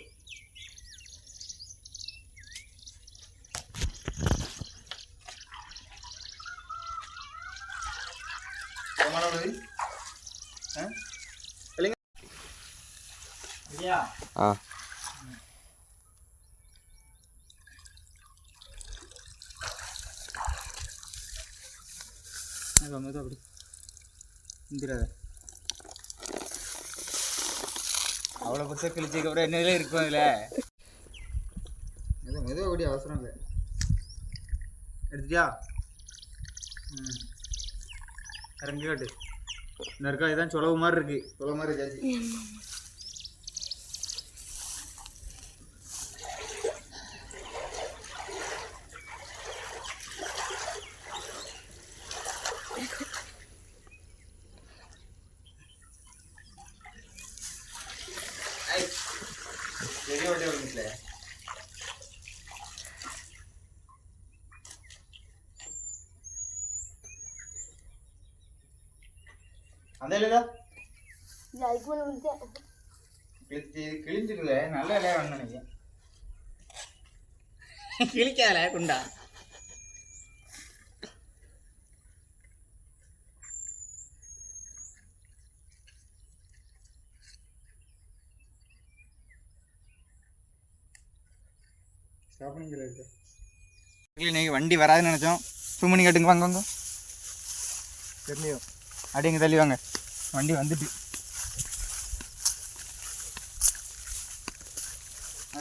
அப்படி இந்திராத அவ்வளோ பசங்க கிழிச்சதுக்கு அப்புறம் என்னதே இருக்கும் அதில். எதுவும் மெதுவாக கூடிய அவசரம் இல்லை. எடுத்துட்டியா? இறங்கி காட்டு. இந்த இருக்கா இதுதான் சொலவு மாதிரி இருக்கு. சொலவு மாதிரி ஜாஸ்தி. அந்த இல்லையா கிழிஞ்சிருல, நல்ல இலையா வேணும் நினைக்கிறேன். கிழிக்காத குண்டா. இன்னைக்கு வண்டி வராதுன்னு நினச்சோம். ஜூம் பண்ணி காட்டுங்க. வாங்க வாங்க தெரியலையோ, அப்படியே இங்கே தள்ளி வாங்க. வண்டி வந்துட்டு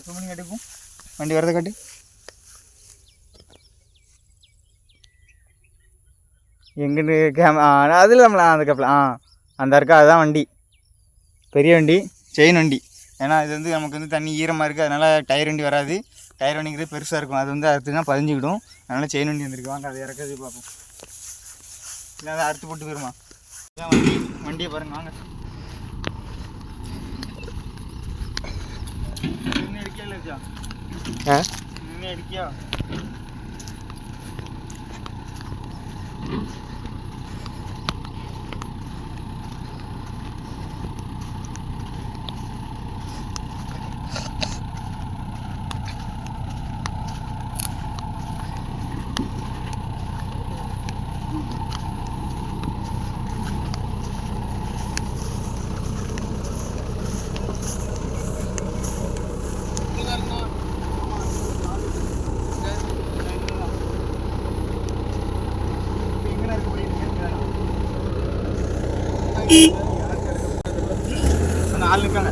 ஜூம் பண்ணி காட்டுப்போம். வண்டி வரதை காட்டு. எங்கிட்டு அதில் நம்மள அந்த கப்பில் அந்த இருக்கா, அதுதான் வண்டி. பெரிய வண்டி, செயின் வண்டி. ஏன்னா இது வந்து நமக்கு வந்து தண்ணி ஈரமாக இருக்குது, அதனால் டயர் வண்டி வராது. டயர் வண்டிங்கிறது பெருசாக இருக்கும், அது வந்து அறுத்துனா பதிஞ்சிக்கிடும். அதனால் செயின் வண்டி வந்துருக்கு. வாங்க அதை இறக்கிறது பார்ப்போம். இல்லை அதை அறுத்து போட்டு போயிருமா. இதான் வண்டியை பாருங்க. வாங்க இன்னும் அடிக்கா இல்லை இருக்கா? இன்னும் அடிக்கியா? ஆள் இருக்காங்க.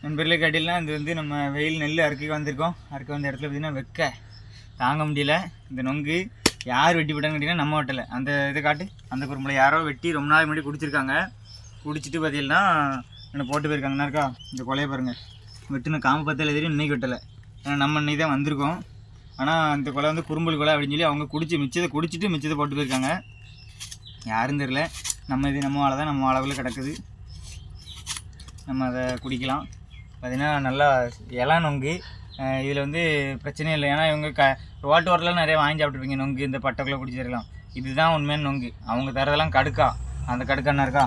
நண்பர்களே, காட்டிலாம் இது வந்து நம்ம வெயில் நெல் அறுக்க வந்திருக்கோம். அறுக்க வந்த இடத்துல பார்த்திங்கன்னா வெக்க தாங்க முடியல. இந்த நொங்கு யார் வெட்டி விட்டான்னு கேட்டிங்கன்னா நம்ம வெட்டலை. அந்த இதை காட்டு, அந்த குறும்பலை யாரோ வெட்டி ரொம்ப நாள் முன்னாடி குடிச்சிருக்காங்க. குடிச்சிட்டு பார்த்தீங்கன்னா என்ன போட்டு போயிருக்காங்கண்ணா இருக்கா. இந்த கொலையை பாருங்கள், வெட்டுன காம பத்தில் தெரியும் இன்றைக்கி வெட்டலை. ஏன்னா நம்ம இன்னைக்கு தான் வந்திருக்கோம். ஆனால் இந்த கொலை வந்து குறும்பல் கொலை அப்படின்னு சொல்லி அவங்க மிச்சத்தை குடிச்சிட்டு போட்டு போயிருக்காங்க. யாரும் தெரில. நம்ம வாழை தான் நம்ம அளவில் கிடக்குது. நம்ம அதை குடிக்கலாம். பார்த்திங்கன்னா நல்லா இலை நொங்கு. இதில் வந்து பிரச்சனையே இல்லை. ஏன்னா இவங்க ரோட்டு ஓரத்தில் நிறைய வாங்கி சாப்பிட்ருப்பீங்க நொங்கு, இந்த பட்டைக்குள்ளே குடிச்சிருக்கலாம். இதுதான் உண்மையான நொங்கு. அவங்க தரதெல்லாம் கடுக்கா. அந்த கடுக்கானா இருக்கா.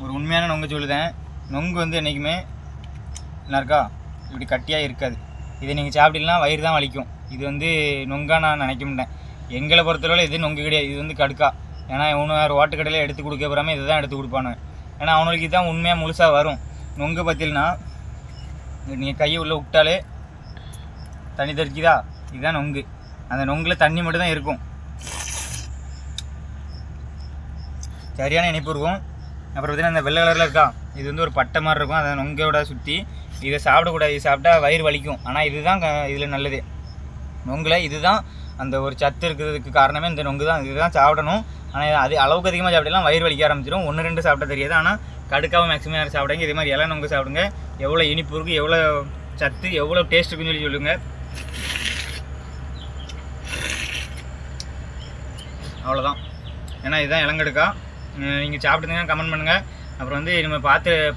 ஒரு உண்மையான நொங்கு சொல்லுதேன். நொங்கு வந்து என்றைக்குமே என்ன இருக்கா இப்படி கட்டியாக இருக்காது. இதை நீங்கள் சாப்பிட்டீங்கன்னா வயிறு தான் வலிக்கும். இது வந்து நொங்காக நான் நினைக்க மாட்டேன். எங்களை பொறுத்தளவில் இது நொங்கு கிடையாது, இது வந்து கடுக்கா. ஏன்னா இவனு ரோட்டு கடையில் எடுத்து கொடுக்க போகிறாமல் இதை தான் எடுத்து கொடுப்பானு. ஏன்னா அவனுக்கு இதுதான் உண்மையாக முழுசாக வரும். நொங்கு பார்த்தீங்கன்னா நீங்கள் கையை உள்ளே விட்டாலே தண்ணி தெரிக்குதா, இதுதான் நொங்கு. அந்த நொங்கில் தண்ணி மட்டும் தான் இருக்கும். சரியான இனிப்பு இருக்கும். அப்புறம் பார்த்தீங்கன்னா இந்த வெள்ளை கலரில் இருக்கா, இது வந்து ஒரு பட்டை மாதிரி இருக்கும். அதை நொங்கோட சுற்றி இதை சாப்பிடக்கூடாது. இது சாப்பிட்டா வயிறு வலிக்கும். ஆனால் இதுதான் இதில் நல்லது. நொங்கில் இதுதான் அந்த ஒரு சத்து இருக்கிறதுக்கு காரணமே இந்த நொங்கு தான். இதுதான் சாப்பிடணும். ஆனால் அது அளவுக்கு அதிகமாக சாப்பிடலாம் வயிறு வலிக்க ஆரம்பிச்சிடும். 1-2 சாப்பிட்டா தெரியாது. ஆனால் கடுக்காவை மேக்ஸிமம் யாரும் சாப்பிடுங்க. இதே மாதிரி இலை நொங்கு சாப்பிடுங்க. எவ்வளோ இனிப்பு இருக்குது, எவ்வளோ சத்து, எவ்வளோ டேஸ்ட் இருக்குன்னு சொல்லி சொல்லுங்கள். அவ்வளோதான். ஏன்னா இதுதான் இளங்கடுக்கா. நீங்கள் சாப்பிட்டுருந்தீங்கன்னா கமெண்ட் பண்ணுங்கள். அப்புறம் வந்து நம்ம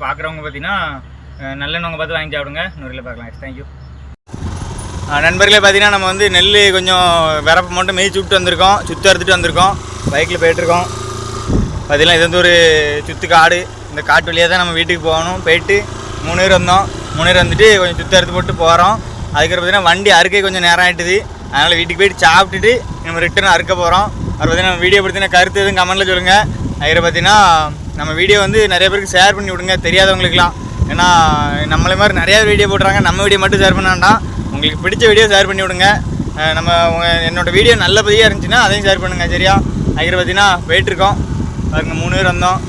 பார்க்குறவங்க பார்த்தீங்கன்னா நல்லெண்ணவங்க பார்த்து வாங்கி சாப்பிடுங்க. நூறில் பார்க்கலாம். தேங்க்யூ. நண்பர்களே, பார்த்தீங்கன்னா நம்ம வந்து நெல் கொஞ்சம் விரப்பு மட்டும் மேய்ச்சி விட்டு வந்திருக்கோம். சுற்று அறுத்துட்டு வந்திருக்கோம். பைக்கில் போயிட்டுருக்கோம். பார்த்தீங்கன்னா இது வந்து ஒரு சுற்று காடு. இந்த காட்டு வழியாக தான் நம்ம வீட்டுக்கு போகணும். போயிட்டு 3 பேர் வந்தோம். 3 பேர் வந்துட்டு கொஞ்சம் சுற்று அறுத்து போட்டு போகிறோம். அதுக்கப்புறம் பார்த்தீங்கன்னா வண்டி அறுக்க கொஞ்சம் நேரம் ஆகிட்டுது. அதனால் வீட்டுக்கு போயிட்டு சாப்பிட்டுட்டு நம்ம ரிட்டர்ன் அறுக்க போகிறோம். அப்புறம் பார்த்தீங்கன்னா நம்ம வீடியோ பற்றின கருத்து எதுவும் கமெண்ட்டில் சொல்லுங்கள். அதுக்கப்புறம் பார்த்தீங்கன்னா நம்ம வீடியோ வந்து நிறைய பேருக்கு ஷேர் பண்ணி விடுங்க, தெரியாதவங்களுக்குலாம். ஏன்னா நம்மளே மாதிரி நிறையா வீடியோ போடுறாங்க. நம்ம வீடியோ மட்டும் ஷேர் பண்ண வேண்டாம். உங்களுக்கு பிடிச்ச வீடியோ ஷேர் பண்ணி விடுங்க. என்னோடய வீடியோ நல்லபடியாக இருந்துச்சுன்னா அதையும் ஷேர் பண்ணுங்கள். சரியா? அதுக்கப்புறம் பார்த்தீங்கன்னா போயிட்டுருக்கோம். பாருங்க 3 பேர் வந்தோம்.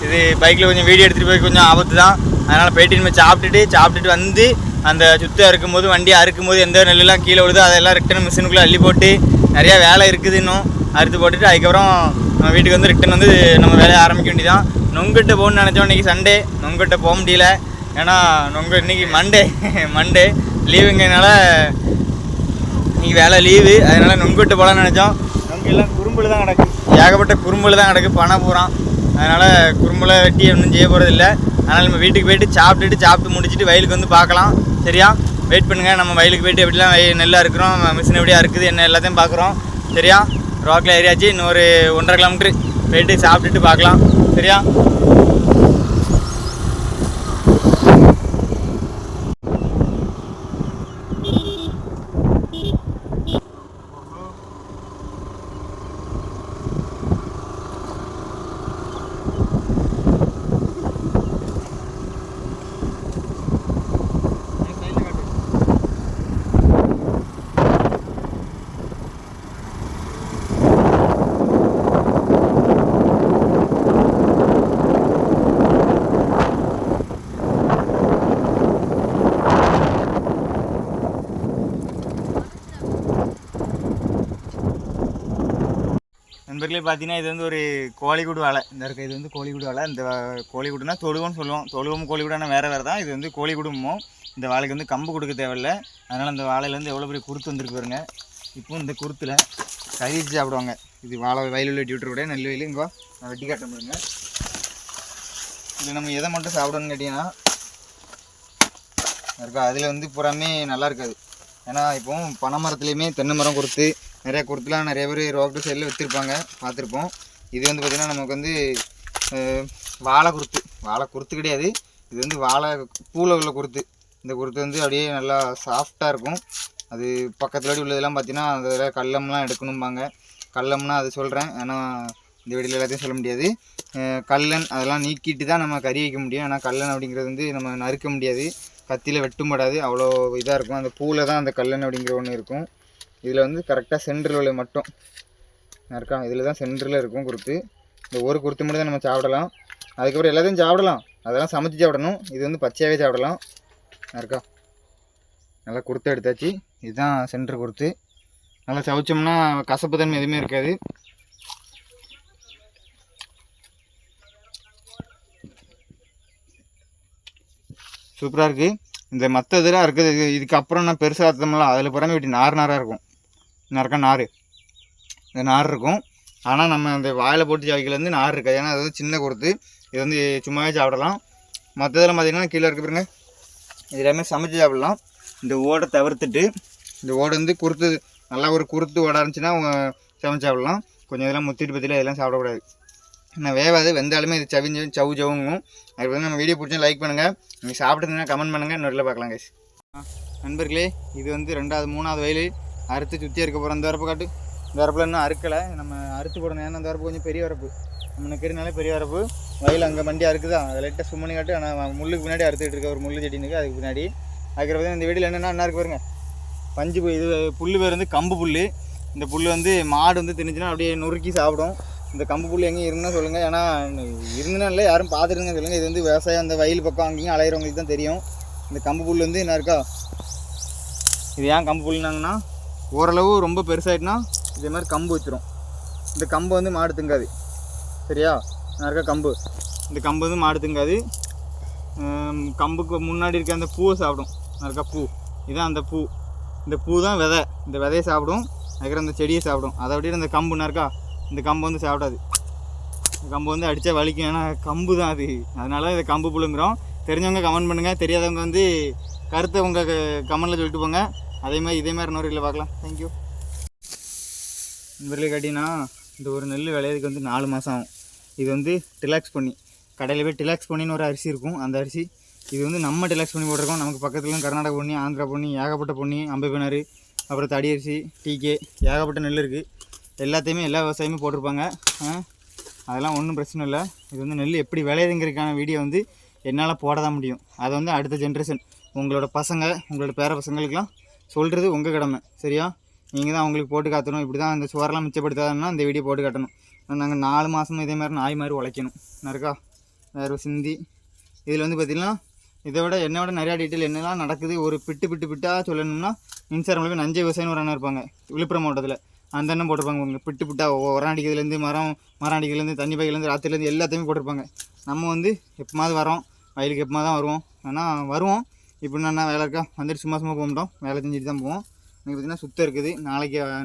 இது பைக்கில் கொஞ்சம் வீடியோ எடுத்துகிட்டு போய் கொஞ்சம் ஆபத்து தான். அதனால் போயிட்டு நம்ம சாப்பிட்டுட்டு வந்து அந்த சுற்றி அறுக்கும்போது வண்டி அறுக்கும்போது எந்த நெல்லாம் கீழே விழுதோ அதெல்லாம் ரிட்டன் மிஷினுக்குள்ளே அள்ளி போட்டு நிறையா வேலை இருக்குது. இன்னும் அறுத்து போட்டுட்டு அதுக்கப்புறம் நம்ம வீட்டுக்கு வந்து ரிட்டன் வந்து நம்ம வேலையை ஆரம்பிக்க வேண்டியதான். நொங்கிட்ட போகணுன்னு நினச்சோம். இன்றைக்கி சண்டே, நொங்கிட்ட போக முடியல. ஏன்னா இன்றைக்கி மண்டே லீவுங்கனால இன்றைக்கி வேலை லீவு. அதனால் நொங்கிட்ட போகலான்னு நினச்சோம். நொங்கெல்லாம் குறும்பில் தான் கிடக்கு. ஏகப்பட்ட குறும்பில் தான் கிடக்கு. பணம் பூரா. அதனால் குறும்பில் வெட்டி ஒன்றும் செய்ய போகிறதில்ல. அதனால் நம்ம வீட்டுக்கு போய்ட்டு சாப்பிட்டு முடிச்சுட்டு வயலுக்கு வந்து பார்க்கலாம். சரியா? வெயிட் பண்ணுங்கள். நம்ம வயலுக்கு போய்ட்டு எப்படிலாம் நெல்லாக இருக்கிறோம், மிஷின் எப்படியா இருக்குது, என்ன எல்லாத்தையும் பார்க்குறோம். சரியா? ரோக்கில் ஏரியாச்சு. இன்னும் ஒரு 1.5 கிலோமீட்ரு போய்ட்டு சாப்பிட்டுட்டு பார்க்கலாம். சரியா? நண்பர்களே, பார்த்தீங்கன்னா இது வந்து ஒரு கோழிக்கூடு வாழை. இந்த இருக்க இது வந்து கோழிக்கூடு வாழை. இந்த கோழிக்கூடுனா தொழுவம்னு சொல்லுவோம். தொழுவம் கோழிக்கூடானா வேறு தான். இது வந்து கோழிக்கூடுமோ. இந்த வாழைக்கு வந்து கம்பு கொடுக்க தேவையில்லை. அதனால் அந்த வாழையிலேருந்து எவ்வளோ பெரிய குருத்து வந்துருக்கு பாருங்க. இப்போ இந்த குருத்தில் கறி வச்சு சாப்பிடுவாங்க. இது வாழை வயலில் வெட்டி விட்டுருக்கூட நெல் வயல். இங்கே நான் வெட்டி காட்ட முடியுங்க. இதில் நம்ம எதை மட்டும் சாப்பிடணும்னு கேட்டிங்கன்னா இருக்கா, அதில் வந்து பூராமே நல்லா இருக்காது. ஏன்னா இப்போ பனை மரத்துலேயுமே தென்னை மரம் கொடுத்து நிறையா குருத்துலாம் நிறைய பேர் ரோட்டு சைடில் விற்றுருப்பாங்க, பார்த்துருப்போம். இது வந்து பார்த்திங்கன்னா நமக்கு வந்து வாழை குருத்து கிடையாது. இது வந்து வாழை பூவில் உள்ள குருத்து. இந்த குருத்து வந்து அப்படியே நல்லா சாஃப்டாக இருக்கும். அது பக்கத்தில் உள்ளதெல்லாம் பார்த்திங்கன்னா அதில் கல்லம்லாம் எடுக்கணும்பாங்க. கல்லம்னா அது சொல்கிறேன். ஏன்னா இந்த வீடியோவில் எல்லாத்தையும் சொல்ல முடியாது. கல்லன் அதெல்லாம் நீக்கிட்டு தான் நம்ம கறி வைக்க முடியும். ஏன்னா கல்லன் அப்படிங்கிறது வந்து நம்ம நறுக்க முடியாது, கத்தியில் வெட்டும்படாது, அவ்வளோ இதாக இருக்கும். அந்த பூவில் தான் அந்த கல்லன் அப்படிங்கிற ஒன்று இருக்கும். இதில் வந்து கரெக்டாக சென்டரில் உள்ள மட்டும் இருக்கா, இதில் தான் சென்டரில் இருக்கும் குருத்து. இந்த ஒரு குருத்து மட்டும் தான் நம்ம சாப்பிடலாம். அதுக்கப்புறம் எல்லாத்தையும் சாப்பிடலாம், அதெல்லாம் சமைச்சு சாப்பிடணும். இது வந்து பச்சையாகவே சாப்பிடலாம். இருக்கா, நல்லா குருத்து எடுத்தாச்சு. இதுதான் சென்டர் குருத்து. நல்லா சமைச்சோம்னா கசப்பு தன்மை எதுவுமே இருக்காது. சூப்பராக இருக்குது. இந்த மற்ற இதெல்லாம் இருக்குது. இதுக்கப்புறம் நான் பெருசாக அர்த்தமெல்லாம் அதில் புறமே வெட்டி நாராக இருக்கும். நார் இந்த நார் இருக்கும். ஆனால் நம்ம அந்த வாயில் போட்டு சாவிக்கலேருந்து நார் இருக்காது. ஏன்னா அது வந்து சின்ன குருத்து. இது வந்து சும்மாவே சாப்பிடலாம். மற்றதெல்லாம் பார்த்திங்கன்னா கீழே இருக்க பாருங்க, இது எல்லாமே சமைச்சு சாப்பிடலாம். இந்த ஓடை தவிர்த்துட்டு, இந்த ஓடை வந்து குருத்து நல்லா ஒரு குருத்து ஓட இருந்துச்சுன்னா சமைச்சு சாப்பிடலாம். கொஞ்சம் இதெல்லாம் முத்திட்டு பற்றியில் இதெல்லாம் சாப்பிடக்கூடாது. நான் வேவாது, வெந்தாலுமே இது சவுங்கும். அதுக்கு வந்து நம்ம வீடியோ பிடிச்சா லைக் பண்ணுங்கள். நீங்கள் சாப்பிட்டுருந்தீங்கன்னா கமெண்ட் பண்ணுங்கள். இன்னொரு பார்க்கலாம் கைஸ். நண்பர்களே, இது வந்து 2வது 3வது வயல் அறுத்து சுற்றி இருக்க போகிறோம். இந்த வரப்பு காட்டு. இந்த வரப்பில் இன்னும் அறுக்கலை, நம்ம அறுத்து போடணும். ஏன்னா அந்த வரப்பு கொஞ்சம் பெரிய வரப்பு, நம்ம நிற்கிறனாலே பெரிய வரப்பு. வயல் அங்கே மண்டி அறுக்குதா, அதை லைட்டாக சும்மணி காட்டு. ஆனால் முள்ளுக்கு பின்னாடி அறுத்துக்கிட்டு இருக்க ஒரு முள்ளு செடினுக்கு அதுக்கு பின்னாடி. அதுக்கப்புறம் இந்த வீடியோவில் என்ன இருக்கு பாருங்க, பஞ்சு இது புல் பேர் வந்து கம்பு புல். இந்த புல் வந்து மாடு வந்து திணிச்சுன்னா அப்படியே நொறுக்கி சாப்பிடும். இந்த கம்பு புல் எங்கேயும் இருந்தால் சொல்லுங்கள். ஏன்னா இருந்துன்னா இல்லை, யாரும் பார்த்துருங்க சொல்லுங்கள். இது வந்து விவசாயம் அந்த வயல் பக்கம் அங்கேயும் அலையிறவங்களுக்கு தான் தெரியும். இந்த கம்பு புல் வந்து என்ன இருக்கா, இது ஏன் கம்பு புல்னாங்கன்னா ஓரளவு ரொம்ப பெருசாகிட்டுனா இதே மாதிரி கம்பு வச்சிரும். இந்த கம்பு வந்து மாடு திங்காது. சரியா? நான் இருக்கா கம்பு, இந்த கம்பு வந்து மாடு திங்காது. கம்புக்கு முன்னாடி இருக்க அந்த பூவை சாப்பிடும். நான் இருக்கா பூ, இதுதான் அந்த பூ. இந்த பூ தான் விதை. இந்த விதையை சாப்பிடும். அதுக்கப்புறம் அந்த செடியை சாப்பிடும். அதை விட இந்த கம்புன்னா இருக்கா, இந்த கம்பு வந்து சாப்பிடாது. இந்த கம்பு வந்து அடித்தா வலிக்கும், ஏன்னா கம்பு தான் அது. அதனால இதை கம்பு புழுங்குறோம். தெரிஞ்சவங்க கமெண்ட் பண்ணுங்கள், தெரியாதவங்க வந்து கருத்தை உங்கள் கமெண்டில் சொல்லிட்டு போங்க. இதே மாதிரி இன்னொரு இல்லை பார்க்கலாம். தேங்க்யூ. நண்பர்களே, காட்டினா இந்த ஒரு நெல் விளையிறதுக்கு வந்து 4 மாதம் ஆகும். இது வந்து டிலாக்ஸ் பண்ணி கடையில் போய் டிலாக்ஸ் பண்ணின்னு ஒரு அரிசி இருக்கும், அந்த அரிசி. இது வந்து நம்ம டிலாக்ஸ் பண்ணி போட்டிருக்கோம். நமக்கு பக்கத்துலாம் கர்நாடகா பொன்னி, ஆந்திரா பொன்னி, ஏகப்பட்ட பொன்னி, அம்பைப்பினாறு, அப்புறம் தடி அரிசி, டிகே, ஏகப்பட்ட நெல் இருக்குது. எல்லாத்தையுமே எல்லா விவசாயமும் போட்டிருப்பாங்க. அதெல்லாம் ஒன்றும் பிரச்சனை இல்லை. இது வந்து நெல் எப்படி விளையுதுங்கிறதுக்கான வீடியோ வந்து என்னால் போட தான் முடியும். அதை வந்து அடுத்த ஜென்ரேஷன் உங்களோட பசங்க, உங்களோட பேர பசங்களுக்கெலாம் சொல்கிறது உங்கள் கடமை. சரியா? நீங்கள் தான் அவங்களுக்கு போட்டு காட்டணும். இப்படி தான் அந்த சோறெல்லாம் மிச்சப்படுத்தாதுன்னா இந்த வீடியோ போட்டு காட்டணும். நாங்கள் 4 மாதமும் இதே மாதிரி நாய் மாதிரி உழைக்கணும். இருக்கா வேறு சிந்தி. இதில் வந்து பார்த்திங்கன்னா இதை விட என்னை விட நிறையா டீட்டெயில் என்னெல்லாம் நடக்குது ஒரு பிட்டாக சொல்லணும்னா, இன்ஸ்டாகிராமில் போய் நஞ்சை விவசாயின்னு ஒரு அண்ணன் இருப்பாங்க விழுப்புரம் மாவட்டத்தில். அந்த அண்ணன் போட்டிருப்பாங்க உங்கள் பிட்டாக உரம் அடிக்கிறதுலேருந்து மரம் அடிக்கிறதுலேருந்து தண்ணி பையிலேருந்து ராத்திரிலேருந்து எல்லாத்தையுமே போட்டிருப்பாங்க. நம்ம வந்து எப்போமாவது வரோம், வயலுக்கு எப்போமாவது தான் வருவோம். ஆனால் வருவோம் இப்போ என்ன வேலை இருக்கா வந்துட்டு சும்மா போக மாட்டோம், வேலை செஞ்சுட்டு தான் போவோம். இன்றைக்கி பார்த்திங்கன்னா சுத்தம் இருக்குது.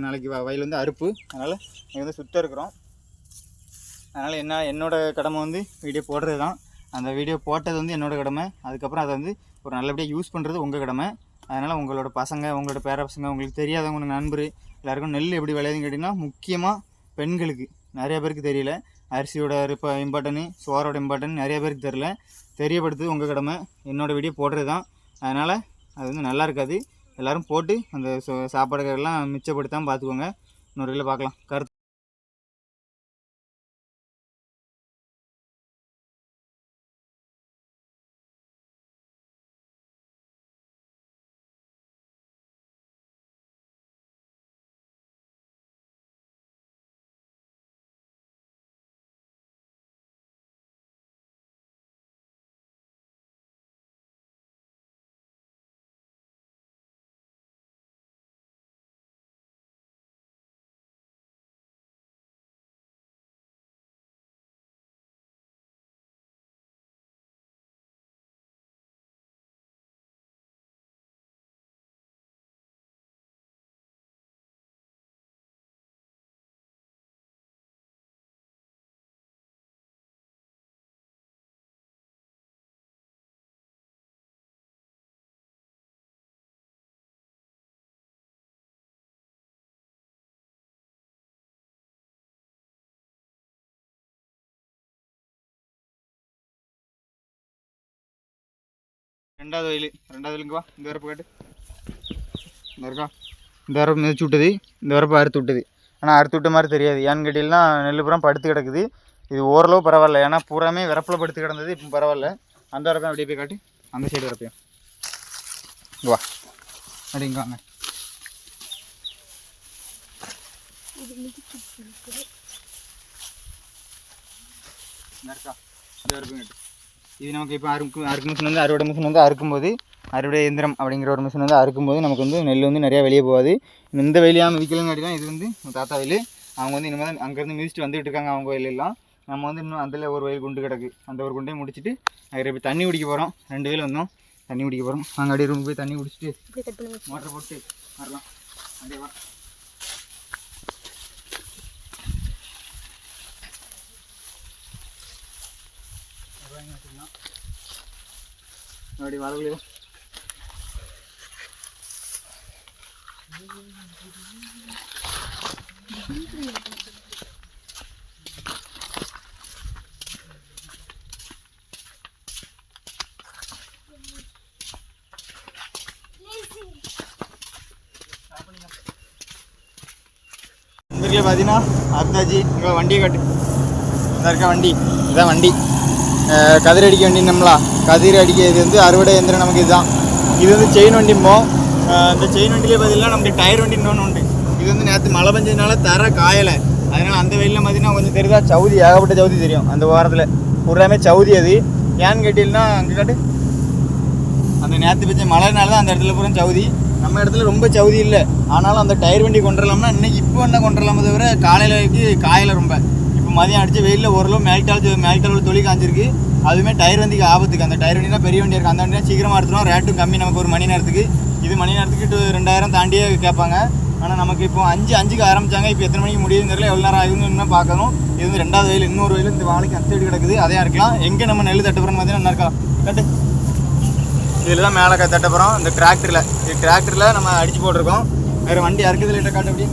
நாளைக்கு வயல் வந்து அறுப்பு. அதனால் இன்றைக்கி வந்து சுத்தம் இருக்கிறோம். அதனால் என்னோடய கடமை வந்து வீடியோ போடுறது தான். அந்த வீடியோ போட்டது வந்து என்னோடய கடமை. அதுக்கப்புறம் அதை வந்து ஒரு நல்லபடியாக யூஸ் பண்ணுறது உங்கள் கடமை. அதனால் உங்களோட பசங்க, உங்களோட பேர பசங்க, உங்களுக்கு தெரியாதவங்க, உங்கள் நண்பர் எல்லாருக்கும் நெல் எப்படி விளையாதுன்னு கேட்டிங்கன்னா, முக்கியமாக பெண்களுக்கு நிறைய பேருக்கு தெரியல. அரிசியோட இம்பார்ட்டன்னு, சோறோட இம்பார்ட்டன் நிறைய பேருக்கு தெரியல. தெரியப்படுத்துது உங்கள் கடமை. என்னோடய வீடியோ போடுறது தான். அதனால் அது வந்து நல்லா இருக்காது. எல்லோரும் போட்டு அந்த சாப்பாடுகள்லாம் மிச்சப்படுத்தாமல் பார்த்துக்கோங்க. இன்னொரு வீடியோவில் பார்க்கலாம். கருத்து ரெண்டாவது வயலுக்கு வா. இந்த வரப்பு காட்டு. இந்த இருக்கா, இந்த வரப்பு மிதிச்சு விட்டது, இந்த வரப்பு அறுத்து விட்டது. ஆனால் அறுத்து விட்ட மாதிரி தெரியாது. ஏன்னு கேட்டீங்கன்னா நெல் புறம் படுத்து கிடக்குது. இது ஓரளவு பரவாயில்ல, ஏன்னா பூராமே வரப்பில் படுத்து கிடந்தது. இப்போ பரவாயில்ல. அந்த வரப்பையும் அப்படியே போய் காட்டு. அந்த சைடு வரப்பையும் வா, அப்படிங்க வாங்க. இருக்கா, இந்த வரப்பையும் காட்டு. இது நமக்கு இப்போ அறுக்கு மிஷின் வந்து அறுவடை மிஷின் வந்து அறுக்கும்போது, அறுவடை இயந்திரம் அப்படிங்கிற ஒரு மிஷின் வந்து அறுக்கும்போது நமக்கு வந்து நெல் வந்து நிறையா வெளியே போகாது. இந்த வெளியாக மிதிக்கலங்காட்டி தான் இது வந்து தாத்தா வயல். அவங்க வந்து இனிமேல் தான் அங்கேருந்து மிதிச்சுட்டு வந்துட்டு இருக்காங்க அவங்க வயலெல்லாம். நம்ம வந்து இன்னும் அதில் ஒரு வயல் குண்டு கிடக்கு. அந்த ஒரு குண்டையும் முடிச்சுட்டு அதில் போய் தண்ணி குடிக்க போகிறோம். 2 வயல் வந்தோம், தண்ணி குடிக்க போகிறோம். நாங்கள் அப்படியே ரூம் போய் தண்ணி குடிச்சிட்டு மோட்டர் போட்டு வரலாம். அப்படியே வா. அப்படி வரலையோ இங்கே பார்த்தீங்கன்னா அத்தாச்சி இங்கே வண்டியை காட்டு. இதாக இருக்க வண்டி, இதுதான் வண்டி. கதிர் அடிக்க வண்டினோம்லா, கதிர் அடிக்க இது வந்து அறுவடை இயந்திரம். நமக்கு இதுதான். இது வந்து செயின் வண்டிம்போம். இந்த செயின் வண்டியிலே பார்த்தீங்கன்னா நமக்கு டயர் வண்டி இன்னொன்று உண்டு. இது வந்து நேற்று மழை பெஞ்சதுனால தர காயலை. அதனால் அந்த வெயிலில் பார்த்தீங்கன்னா கொஞ்சம் தெரியுதா, சவுதி, ஏகப்பட்ட சவுதி தெரியும் அந்த வாரத்தில். பூராமே சவுதி. அது ஏன்னு கேட்டீங்கன்னா அங்கே காட்டு, அந்த நேற்று பெஞ்ச மழைனால தான் அந்த இடத்துல பூரா சவுதி. நம்ம இடத்துல ரொம்ப சவுதி இல்லை. ஆனாலும் அந்த டயர் வண்டி கொண்டுடலாம்னா இன்னைக்கு இப்போ என்ன கொண்டுடலாமே தவிர காலையிலக்கு காயலை ரொம்ப. இப்போ மதியம் அடித்த வெயிலில் ஓரளவு மேல்டால் தொழில் காஞ்சிருக்கு. அதுவுமே டயர் வண்டிக்கு ஆபத்துக்கு. அந்த டயர் வண்டினா பெரிய வண்டி இருக்குது. அந்த வண்டினா சீக்கிரமாக எடுத்துடும், ரேட்டும் கம்மி. நமக்கு ஒரு மணி நேரத்துக்கு, இது மணி நேரத்துக்கு 2000 தாண்டியே கேட்பாங்க. ஆனால் நமக்கு இப்போ 5:05க்கு ஆரம்பித்தாங்க. இப்போ எத்தனை மணிக்கு முடியுதுன்னு தெரியல, எவ்வளோ நேரம் ஆகுதுன்னு இன்னும் பார்க்கணும். இது வந்து 2வது வயல், இன்னொரு வயல் இந்த வாழைக்கு அத்தடி கிடக்குது, அதையாக இருக்கலாம். எங்கே நம்ம நெல் தட்டுப்புறோன்னு பார்த்தீங்கன்னா இருக்கலாம் கட்டு இதில் தான் மேலே தட்டப்புறோம். இந்த டிராக்டரில் நம்ம அடித்து போட்டிருக்கோம். வேறு வண்டி அறுக்குது லைட்டாக காட்டு அப்படி.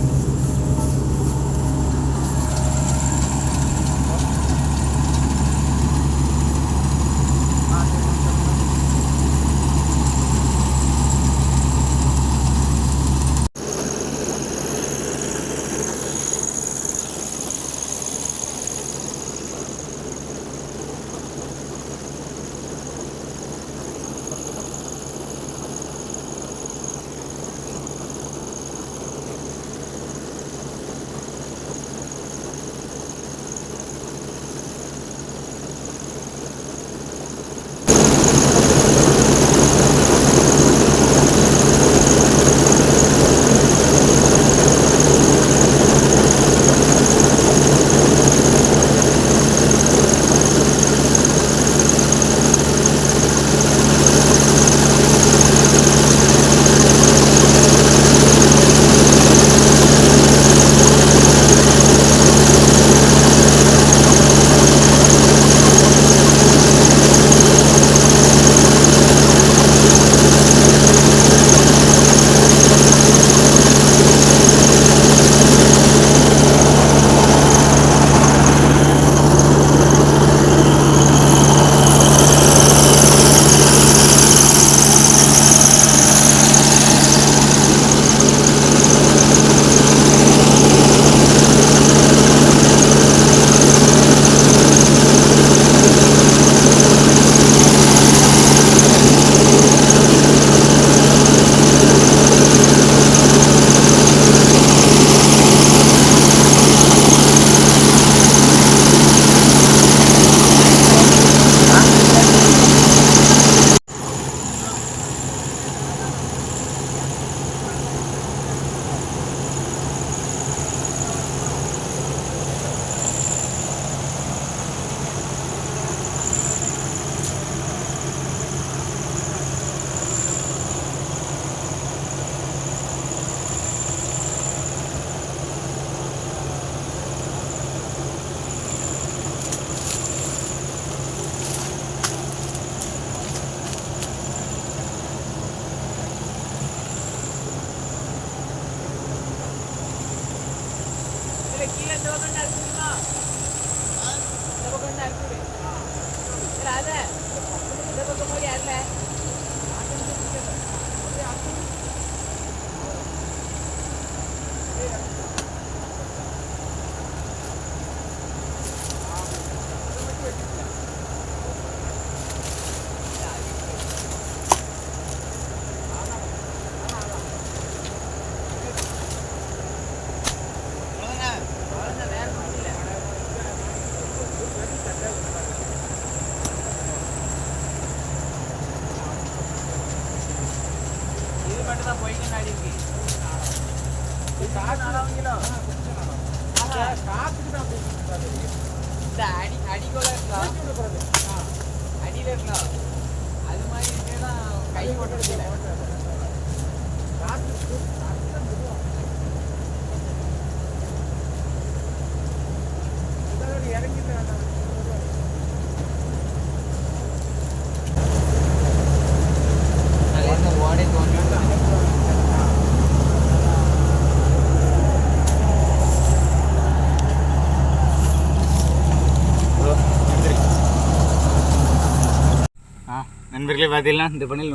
நண்பர்களே பார்த்தீங்கன்னா இந்த பண்ணையில்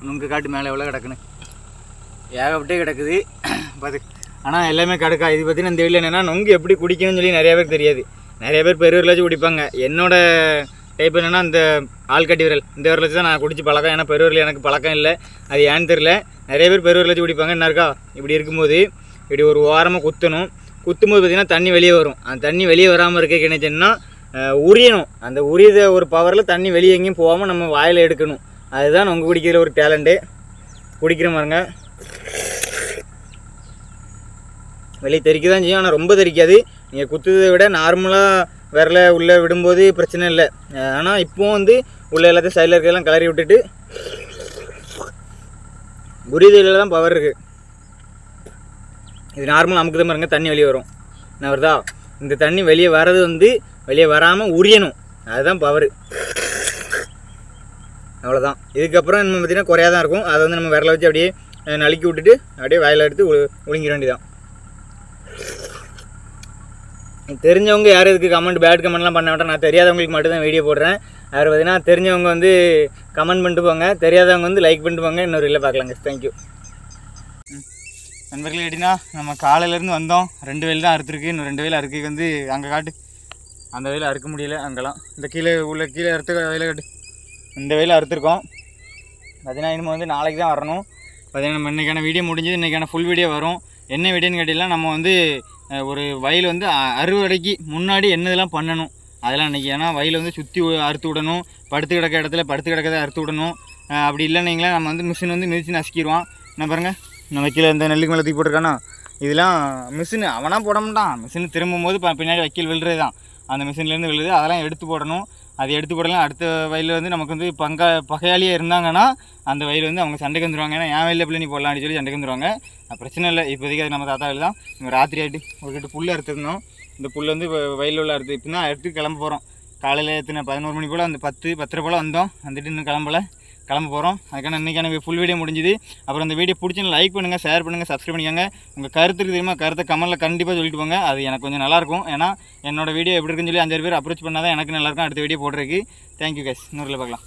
நுங்கு காட்டு மேலே எவ்வளோ கிடக்குன்னு ஏகப்பட்டே கிடக்குது பார்த்து. ஆனால் எல்லாமே கிடக்கா. இது பார்த்தீங்கன்னா இந்த வீட்டில் என்னென்னா நுங்கு எப்படி குடிக்கணும்னு சொல்லி நிறைய பேருக்கு தெரியாது. நிறைய பேர் பெருவரில் வச்சு குடிப்பாங்க. என்னோட டைப் என்னென்னா இந்த ஆள்கட்டி விரல், இந்த விரல் வச்சு தான் நான் குடிச்சு பழக்கம். ஏன்னா பெருவரில் எனக்கு பழக்கம் இல்லை, அது ஏன்னு தெரில. நிறைய பேர் பெருவரில் வச்சு குடிப்பாங்க. என்ன இருக்கா, இப்படி இருக்கும்போது இப்படி ஒரு ஓரமாக குத்தணும். குத்தும்போது பார்த்திங்கன்னா தண்ணி வெளியே வரும். அந்த தண்ணி வெளியே வராமல் இருக்க கிணச்சுன்னா உரியணும். அந்த உரியத ஒரு பவரில் தண்ணி வெளியே எங்கேயும் போகாமல் நம்ம வாயில் எடுக்கணும். அதுதான் நொங்கு குடிக்கிற ஒரு டேலண்ட்டு. குடிக்கிற மாதிரிங்க வெளியே தெறிக்க தான் செய்யும், ஆனால் ரொம்ப தெறிக்காது. நீங்கள் குத்துறதை விட நார்மலாக விரலை உள்ளே விடும்போது பிரச்சனை இல்லை. ஆனால் இப்போது வந்து உள்ள எல்லாத்தையும் சைடில் இருக்கலாம் கிளறி விட்டுட்டு உரியதையில் தான் பவர் இருக்குது. இது நார்மலாக அமுக்குத பாருங்க தண்ணி வெளியே வரும். என்ன வருதா? இந்த தண்ணி வெளியே வர்றது வந்து வெளியே வராமல் உரியணும். அதுதான் பவர். அவ்வளோதான். இதுக்கப்புறம் நம்ம பார்த்திங்கன்னா குறையாக தான் இருக்கும். அதை வந்து நம்ம விரல வச்சு அப்படியே நலுக்கி விட்டுட்டு அப்படியே வாயில் எடுத்து ஒழுங்கிட வேண்டியதான். தெரிஞ்சவங்க யாரும் இதுக்கு கமெண்ட் பேட் கமெண்ட்லாம் பண்ண மாட்டேன். நான் தெரியாதவங்களுக்கு மட்டும் தான் வீடியோ போடுறேன். அது பார்த்தீங்கன்னா தெரிஞ்சவங்க வந்து கமெண்ட் பண்ணிட்டு போங்க, தெரியாதவங்க வந்து லைக் பண்ணிட்டு போங்க. இன்னொரு இல்லை பார்க்கலாங்க. தேங்க்யூ. நண்பர்களே, எப்படின்னா நம்ம காலையிலேருந்து வந்தோம். 2 வயல் தான் அறுத்துருக்கு. இன்னும் 2 வயல் அறுக்கு வந்து அங்கே காட்டு. அந்த வயல் அறுக்க முடியல. அங்கெல்லாம் இந்த கீழே அறுத்து வயலை காட்டு. இந்த வயல் அறுத்துருக்கோம். பார்த்தீங்கன்னா இனிமேல் வந்து நாளைக்கு தான் வரணும். பார்த்தீங்கன்னா நம்ம இன்றைக்கான வீடியோ முடிஞ்சது. இன்றைக்கான ஃபுல் வீடியோ வரும். என்ன வீடியோன்னு கேட்டிங்கன்னா, நம்ம வந்து ஒரு வயல் வந்து அறுவடைக்கு முன்னாடி என்னதெல்லாம் பண்ணணும் அதெல்லாம் இன்றைக்கி. ஏன்னா வயல் வந்து சுற்றி அறுத்து விடணும். படுத்து கிடக்க இடத்துல படுத்து கிடக்கதை அறுத்து விடணும். அப்படி இல்லைன்னீங்களா நம்ம வந்து மிஷின் வந்து மிதித்து நசுக்கிடுவான். என்ன பாருங்கள், நம்ம கீழே இந்த நெல்லுக்கு மேலே தூக்கி போட்டிருக்கானா, இதெல்லாம் மிஷின் அவனாக போட மாட்டான். மிஷின் திரும்பும் போது பின்னாடி வைக்கல் விழுறது தான். அந்த மிஷின்லேருந்து விழுது. அதெல்லாம் எடுத்து போடணும். அது எடுத்து போடலாம். அடுத்த வயலில் வந்து நமக்கு வந்து பகையாளியாக இருந்தாங்கன்னா அந்த வயல் வந்து அவங்க சண்டைக்கு வந்துடுவாங்க. ஏன்னா என் வயலில் பிள்ளை நீ போடலாம் அப்படின்னு சொல்லி சண்டைக்கு வந்துடுவாங்க. பிரச்சனை இல்லை. இப்போதைக்கு அது நம்ம தாத்தா வயல் தான். நம்ம ராத்திரி ஆகிட்டு ஒரு கிட்ட புல் அறுத்துருந்தோம். இந்த புல் வந்து வயலில் உள்ள அறுத்து இப்போ தான் எடுத்து கிளம்ப போகிறோம். காலையில் எத்தனை 11 மணி போல், அந்த 10-10:30 போல் வந்தோம். வந்துட்டு இன்னும் கிளம்ப போகிறோம். அதுக்கான இன்றைக்கான ஃபுல் வீடியோ முடிஞ்சுது. அப்புறம் அந்த வீடியோ பிடிச்சின்னு லைக் பண்ணுங்கள், ஷேர் பண்ணுங்கள், சப்ஸ்கிரைப் பண்ணிக்கோங்க. உங்கள் கருத்துக்கு தெரியுமா, கருத்தை கமெண்ட்டில் கண்டிப்பாக சொல்லிட்டு போங்க. அது எனக்கு கொஞ்சம் நல்லாயிருக்கும். ஏன்னா என்னோடய வீடியோ எப்படி இருக்குன்னு சொல்லி 5 பேர் அப்ரோச் பண்ணால் தான் எனக்கு நல்லாயிருக்கும் அடுத்த வீடியோ போடுறதுக்கு. Thank you guys. இன்னொரு பார்க்கலாம்.